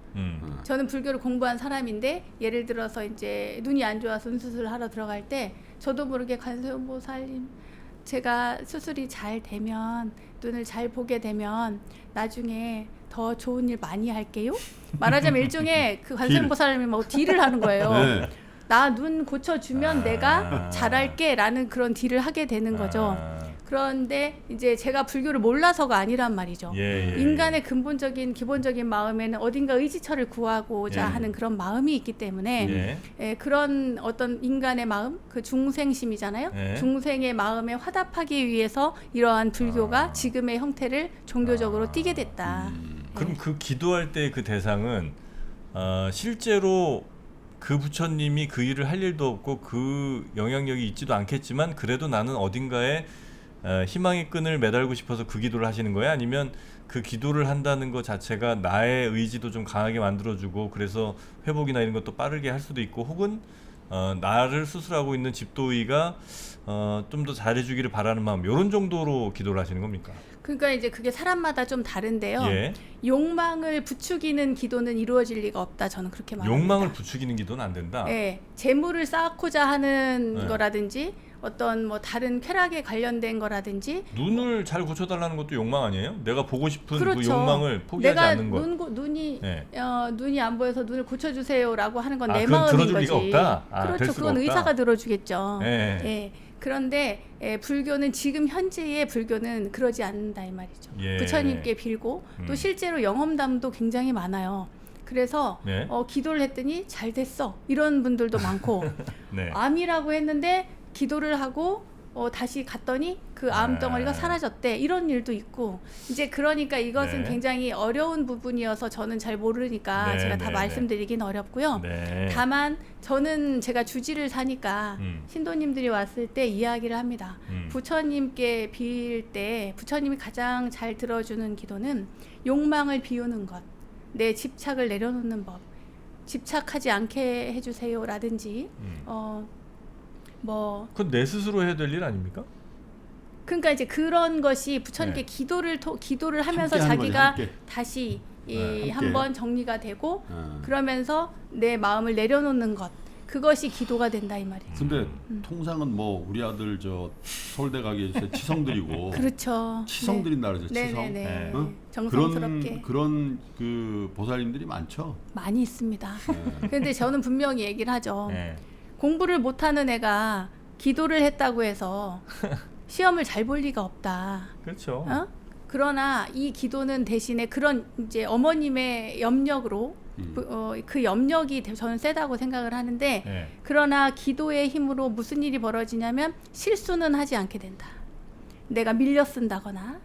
Speaker 2: 저는 불교를 공부한 사람인데 예를 들어서 이제 눈이 안 좋아서 눈 수술을 하러 들어갈 때 저도 모르게 관세음보살님 제가 수술이 잘 되면 눈을 잘 보게 되면 나중에 더 좋은 일 많이 할게요. 말하자면 일종의 그 관세음보살님이 뭐 딜을 하는 거예요.
Speaker 3: 네.
Speaker 2: 나 눈 고쳐주면 내가 잘할게라는 그런 딜을 하게 되는 거죠. 그런데 이제 제가 불교를 몰라서가 아니란 말이죠. 인간의 근본적인 기본적인 마음에는 어딘가 의지처를 구하고자 하는 그런 마음이 있기 때문에 그런 어떤 인간의 마음, 그 중생심이잖아요. 중생의 마음에 화답하기 위해서 이러한 불교가 지금의 형태를 종교적으로 띠게 됐다.
Speaker 1: 그럼 그 기도할 때 그 대상은 실제로 그 부처님이 그 일을 할 일도 없고 그 영향력이 있지도 않겠지만 그래도 나는 어딘가에 희망의 끈을 매달고 싶어서 그 기도를 하시는 거예요? 아니면 그 기도를 한다는 것 자체가 나의 의지도 좀 강하게 만들어주고 그래서 회복이나 이런 것도 빠르게 할 수도 있고 혹은 나를 수술하고 있는 집도의가 좀 더 잘해주기를 바라는 마음 이런 정도로 기도를 하시는 겁니까?
Speaker 2: 그러니까 이제 그게 사람마다 좀 다른데요.
Speaker 1: 예.
Speaker 2: 욕망을 부추기는 기도는 이루어질 리가 없다. 저는 그렇게 말합니다.
Speaker 1: 욕망을 부추기는 기도는 안 된다.
Speaker 2: 예, 재물을 쌓고자 하는
Speaker 1: 네.
Speaker 2: 거라든지 어떤 뭐 다른 쾌락에 관련된 거라든지
Speaker 1: 눈을 잘 고쳐달라는 것도 욕망 아니에요? 내가 보고 싶은
Speaker 2: 그렇죠.
Speaker 1: 그 욕망을 포기하지
Speaker 2: 내가
Speaker 1: 않는 것.
Speaker 2: 눈이
Speaker 1: 네.
Speaker 2: 눈이 안 보여서 눈을 고쳐주세요라고 하는 건
Speaker 1: 아,
Speaker 2: 내
Speaker 1: 그건
Speaker 2: 마음인
Speaker 1: 들어줄
Speaker 2: 거지.
Speaker 1: 리가 없다? 될
Speaker 2: 그렇죠.
Speaker 1: 수가
Speaker 2: 그건
Speaker 1: 없다?
Speaker 2: 의사가 들어주겠죠.
Speaker 1: 네.
Speaker 2: 예. 그런데 불교는 지금 현재의 불교는 그러지 않는다 이 말이죠.
Speaker 1: 예.
Speaker 2: 부처님께 빌고 또 실제로 영험담도 굉장히 많아요. 그래서
Speaker 1: 네.
Speaker 2: 기도를 했더니 잘 됐어 이런 분들도 많고
Speaker 1: 네.
Speaker 2: 암이라고 했는데 기도를 하고 다시 갔더니 그 암 덩어리가 사라졌대 이런 일도 있고 이제 그러니까 이것은
Speaker 1: 네.
Speaker 2: 굉장히 어려운 부분이어서 저는 잘 모르니까
Speaker 1: 네,
Speaker 2: 제가 다
Speaker 1: 네,
Speaker 2: 말씀드리긴 어렵고요.
Speaker 1: 네.
Speaker 2: 다만 저는 제가 주지를 사니까 신도님들이 왔을 때 이야기를 합니다. 부처님께 빌 때 부처님이 가장 잘 들어주는 기도는 욕망을 비우는 것, 내 집착을 내려놓는 법, 집착하지 않게 해주세요라든지 뭐
Speaker 1: 그건 내 스스로 해야 될 일 아닙니까?
Speaker 2: 그러니까 이제 그런 것이 부처님께
Speaker 1: 네.
Speaker 2: 기도를 하면서
Speaker 3: 함께 하는
Speaker 2: 자기가
Speaker 3: 거지, 함께.
Speaker 2: 다시
Speaker 3: 함께.
Speaker 2: 한번 정리가 되고
Speaker 3: 아.
Speaker 2: 그러면서 내 마음을 내려놓는 것 그것이 기도가 된다 이 말이죠.
Speaker 3: 근데 통상은 뭐 우리 아들 저 서울대 가기 위해서 치성드리고
Speaker 2: 그렇죠.
Speaker 3: 치성드린다 그러죠. 치성.
Speaker 2: 네네네.
Speaker 1: 네.
Speaker 3: 어?
Speaker 2: 정성스럽게
Speaker 3: 그런 그 보살님들이 많죠.
Speaker 2: 많이 있습니다.
Speaker 3: 네.
Speaker 2: 그런데 저는 분명히 얘기를 하죠.
Speaker 1: 네.
Speaker 2: 공부를 못하는 애가 기도를 했다고 해서 시험을 잘 볼 리가 없다.
Speaker 1: 그렇죠.
Speaker 2: 그러나 이 기도는 대신에 그런 이제 어머님의 염력으로 그 염력이 저는 세다고 생각을 하는데
Speaker 1: 네.
Speaker 2: 그러나 기도의 힘으로 무슨 일이 벌어지냐면 실수는 하지 않게 된다. 내가 밀려 쓴다거나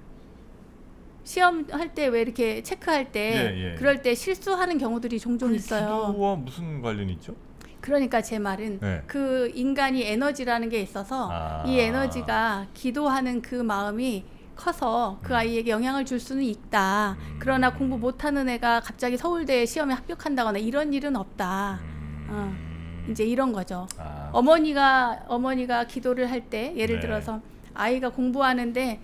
Speaker 2: 시험 할 때 왜 이렇게 체크할 때
Speaker 1: 예, 예.
Speaker 2: 그럴 때 실수하는 경우들이 종종
Speaker 1: 그
Speaker 2: 있어요.
Speaker 1: 기도와 무슨 관련이 있죠?
Speaker 2: 그러니까 제 말은
Speaker 1: 네.
Speaker 2: 그 인간이 에너지라는 게 있어서 이 에너지가 기도하는 그 마음이 커서 그 아이에게 영향을 줄 수는 있다. 그러나 공부 못하는 애가 갑자기 서울대 시험에 합격한다거나 이런 일은 없다. 이제 이런 거죠. 어머니가 기도를 할 때 예를
Speaker 1: 네.
Speaker 2: 들어서 아이가 공부하는데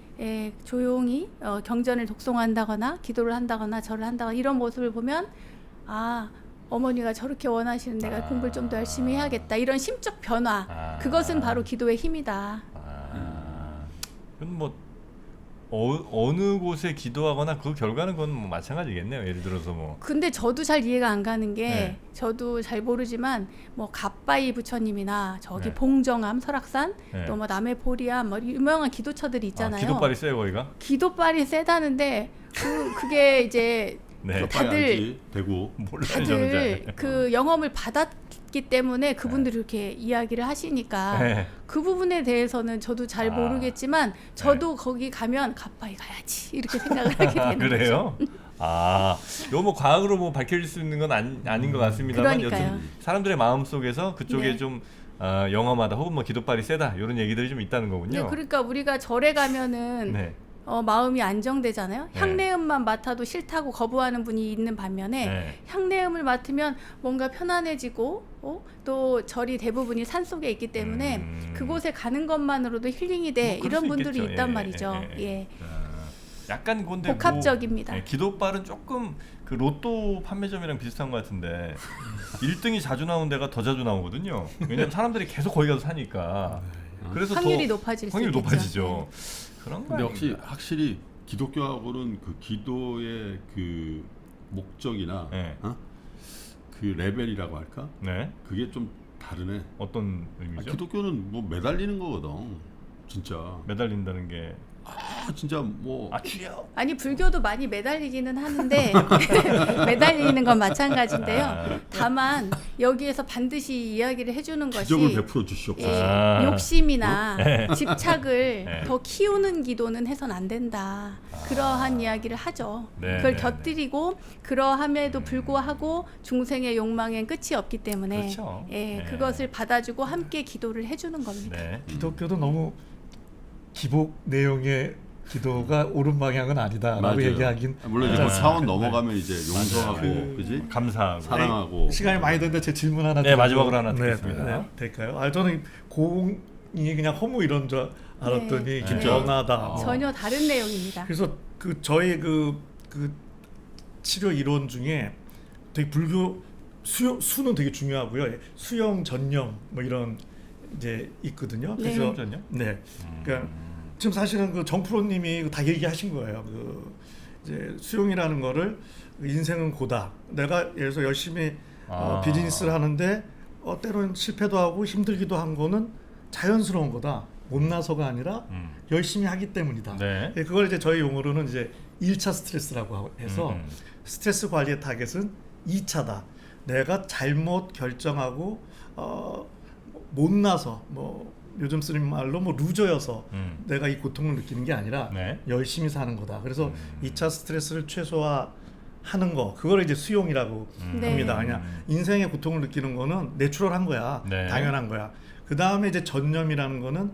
Speaker 2: 조용히 경전을 독송한다거나 기도를 한다거나 절을 한다거나 이런 모습을 보면 어머니가 저렇게 원하시는 내가 공부를 좀 더 열심히 해야겠다. 이런 심적 변화. 그것은 바로 기도의 힘이다.
Speaker 1: 그건 뭐 어느 곳에 기도하거나 그 결과는 그건 뭐 마찬가지겠네요. 예를 들어서 뭐.
Speaker 2: 근데 저도 잘 이해가 안 가는 게
Speaker 1: 네.
Speaker 2: 저도 잘 모르지만 뭐 갓바이 부처님이나 저기
Speaker 1: 네.
Speaker 2: 봉정암 설악산
Speaker 1: 네.
Speaker 2: 또 뭐 남해보리암 뭐 유명한 기도처들이 있잖아요.
Speaker 1: 기도빨이 세요 거기가?
Speaker 2: 기도빨이 세다는데 그게 이제
Speaker 1: 네.
Speaker 2: 다들
Speaker 3: 대구
Speaker 1: 몰라요 저는
Speaker 2: 다들
Speaker 1: 잘.
Speaker 2: 그 영험을 받았기 때문에 그분들이 이렇게 이야기를 하시니까
Speaker 1: 네.
Speaker 2: 그 부분에 대해서는 저도 잘 모르겠지만 저도 거기 가면 갓바이 가야지 이렇게 생각을 하게 되는
Speaker 1: 그래요?
Speaker 2: 거죠.
Speaker 1: 이거 뭐 과학으로 뭐 밝혀질 수 있는 건 아닌 것 같습니다만
Speaker 2: 그러니까요.
Speaker 1: 여튼 사람들의 마음 속에서 그쪽에
Speaker 2: 네.
Speaker 1: 좀 영험하다 혹은 뭐 기도빨이 세다 이런 얘기들이 좀 있다는 거군요.
Speaker 2: 네, 그러니까 우리가 절에 가면은
Speaker 1: 네.
Speaker 2: 마음이 안정되잖아요.
Speaker 1: 네.
Speaker 2: 향내음만 맡아도 싫다고 거부하는 분이 있는 반면에
Speaker 1: 네.
Speaker 2: 향내음을 맡으면 뭔가 편안해지고 또 절이 대부분이 산 속에 있기 때문에 그곳에 가는 것만으로도 힐링이 돼.
Speaker 1: 뭐 그럴
Speaker 2: 이런
Speaker 1: 수
Speaker 2: 분들이
Speaker 1: 있겠죠.
Speaker 2: 있단
Speaker 1: 예,
Speaker 2: 말이죠.
Speaker 1: 예, 예.
Speaker 2: 예.
Speaker 1: 약간 근데
Speaker 2: 복합적입니다.
Speaker 1: 기도빨은 조금 그 로또 판매점이랑 비슷한 것 같은데 1등이 자주 나오는 데가 더 자주 나오거든요. 왜냐면 사람들이 계속 거기 가서 사니까. 그래서
Speaker 2: 확률이
Speaker 1: 더
Speaker 2: 높아질 수
Speaker 1: 확률이
Speaker 2: 있겠죠.
Speaker 1: 높아지죠. 그런 거
Speaker 3: 근데 역시
Speaker 1: 아닙니까?
Speaker 3: 확실히 기독교하고는 그 기도의 그 목적이나
Speaker 1: 네.
Speaker 3: 그 레벨이라고 할까?
Speaker 1: 네.
Speaker 3: 그게 좀 다르네.
Speaker 1: 어떤 의미죠?
Speaker 3: 기독교는 뭐 매달리는 거거든. 진짜.
Speaker 1: 매달린다는 게
Speaker 3: 진짜 뭐
Speaker 1: 주여.
Speaker 2: 아니 불교도 많이 매달리기는 하는데 매달리는 건 마찬가지인데요. 다만 여기에서 반드시 이야기를 해주는 것이
Speaker 3: 기적을 베풀어 주시옵소서.
Speaker 2: 예, 욕심이나
Speaker 1: 네.
Speaker 2: 집착을
Speaker 1: 네.
Speaker 2: 더 키우는 기도는 해선 안 된다. 그러한 이야기를 하죠.
Speaker 1: 네,
Speaker 2: 그걸
Speaker 1: 네,
Speaker 2: 곁들이고 그러함에도 불구하고 중생의 욕망엔 끝이 없기 때문에
Speaker 1: 그렇죠.
Speaker 2: 예,
Speaker 1: 네.
Speaker 2: 그것을 받아주고 함께 기도를 해주는 겁니다.
Speaker 1: 네.
Speaker 4: 기독교도 너무 기복 내용의 기도가 옳은 방향은 아니다라고
Speaker 3: 맞아요.
Speaker 4: 얘기하긴
Speaker 3: 물론 이제 그
Speaker 1: 맞아요.
Speaker 3: 차원 넘어가면 이제 용서하고
Speaker 4: 그-
Speaker 3: 그지
Speaker 1: 감사하고.
Speaker 3: 사랑하고
Speaker 4: 시간이 많이 됐는데 제 질문 하나
Speaker 1: 네,
Speaker 4: 드리고-
Speaker 1: 마지막으로 하나 드리겠습니다.
Speaker 4: 될까요? 저는 공이 그냥 허무 이런 줄 알았더니
Speaker 2: 네.
Speaker 4: 이렇게
Speaker 1: 네.
Speaker 4: 변하다.
Speaker 2: 전혀 다른 내용입니다.
Speaker 4: 그래서 그 저희 그 치료 이론 중에 되게 불교 수는 되게 중요하고요. 수영 전념 뭐 이런 이제 있거든요.
Speaker 2: 네.
Speaker 4: 그래서
Speaker 1: 전념?
Speaker 4: 네. 그러니까 지금 사실은 그 정프로님이 다 얘기하신 거예요. 그 이제 수용이라는 거를 인생은 고다. 내가 예를 들어서 열심히 비즈니스를 하는데 때로는 실패도 하고 힘들기도 한 거는 자연스러운 거다. 못나서가 아니라 열심히 하기 때문이다.
Speaker 1: 네.
Speaker 4: 예, 그걸 이제 저희 용어로는 이제 1차 스트레스라고 해서 스트레스 관리의 타겟은 2차다. 내가 잘못 결정하고 못나서 뭐 요즘 쓰는 말로 뭐 루저여서 내가 이 고통을 느끼는 게 아니라
Speaker 1: 네.
Speaker 4: 열심히 사는 거다. 그래서 2차 스트레스를 최소화하는 거 그걸 이제 수용이라고
Speaker 2: 네.
Speaker 4: 합니다. 그냥 인생의 고통을 느끼는 거는 내추럴한 거야.
Speaker 1: 네.
Speaker 4: 당연한 거야. 그 다음에 이제 전념이라는 거는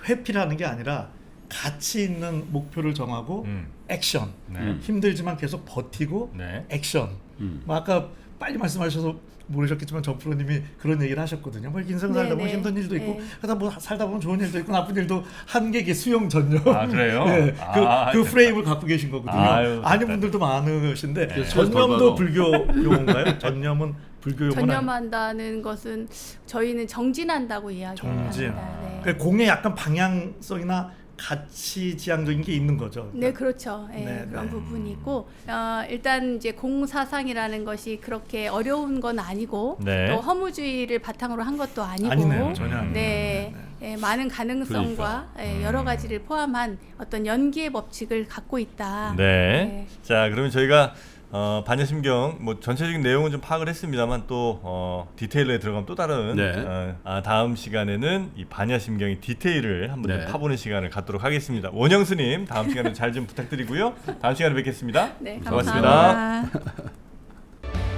Speaker 4: 회피라는 게 아니라 가치 있는 목표를 정하고 액션.
Speaker 1: 네.
Speaker 4: 힘들지만 계속 버티고
Speaker 1: 네.
Speaker 4: 액션. 뭐 아까 빨리 말씀하셔서 모르셨겠지만 정프로님이 그런 얘기를 하셨거든요. 뭐 인생 살다 보면
Speaker 2: 네,
Speaker 4: 힘든 일도 있고
Speaker 2: 네.
Speaker 4: 그러다 뭐 살다 보면 좋은 일도 있고 나쁜 일도 한 게 이게 수용 전념.
Speaker 1: 아, 그래요?
Speaker 4: 네,
Speaker 1: 아,
Speaker 4: 그
Speaker 1: 됐다.
Speaker 4: 프레임을 갖고 계신 거거든요.
Speaker 1: 아유,
Speaker 4: 아닌 분들도 많으신데
Speaker 1: 네.
Speaker 4: 전념도
Speaker 3: 결과로.
Speaker 4: 불교 용어인가요? 전념은 불교 용어는
Speaker 2: 전념한다는 것은 저희는 정진한다고 이야기합니다.
Speaker 4: 정진.
Speaker 2: 네.
Speaker 4: 그 공에 약간 방향성이나 가치 지향적인 게 있는 거죠.
Speaker 2: 네, 그렇죠. 예,
Speaker 4: 네,
Speaker 2: 그런
Speaker 4: 네.
Speaker 2: 부분이 있고 일단 이제 공사상이라는 것이 그렇게 어려운 건 아니고
Speaker 1: 네.
Speaker 2: 또 허무주의를 바탕으로 한 것도 아니고
Speaker 4: 아니네요, 전혀 아니네요.
Speaker 2: 네, 예, 많은 가능성과 여러 가지를 포함한 어떤 연기의 법칙을 갖고 있다.
Speaker 1: 네. 자, 그러면 저희가 반야심경 뭐 전체적인 내용은 좀 파악을 했습니다만 또 디테일에 들어가면 또 다른
Speaker 3: 네.
Speaker 1: 다음 시간에는 이 반야심경의 디테일을 한번
Speaker 3: 네.
Speaker 1: 파보는 시간을 갖도록 하겠습니다. 원영 스님 다음 시간에 잘 좀 부탁드리고요. 다음 시간에 뵙겠습니다.
Speaker 2: 네,
Speaker 1: 고맙습니다.
Speaker 2: 감사합니다.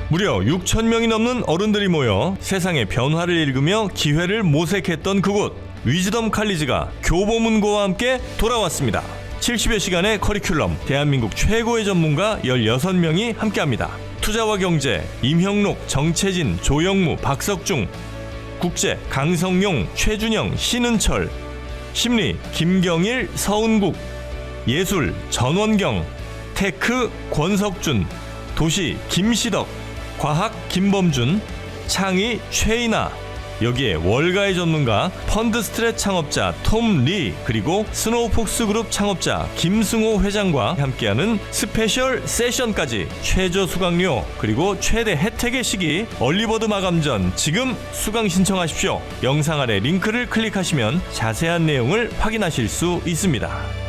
Speaker 1: 무려 6천 명이 넘는 어른들이 모여 세상의 변화를 읽으며 기회를 모색했던 그곳 위즈덤 칼리지가 교보문고와 함께 돌아왔습니다. 70여 시간의 커리큘럼, 대한민국 최고의 전문가 16명이 함께합니다. 투자와 경제, 임형록, 정채진, 조영무, 박석중, 국제, 강성용, 최준영, 신은철, 심리, 김경일, 서은국, 예술, 전원경, 테크, 권석준, 도시, 김시덕, 과학, 김범준, 창의, 최인아, 여기에 월가의 전문가 펀드 스트렛 창업자 톰 리 그리고 스노우폭스 그룹 창업자 김승호 회장과 함께하는 스페셜 세션까지 최저 수강료 그리고 최대 혜택의 시기 얼리버드 마감 전 지금 수강 신청하십시오. 영상 아래 링크를 클릭하시면 자세한 내용을 확인하실 수 있습니다.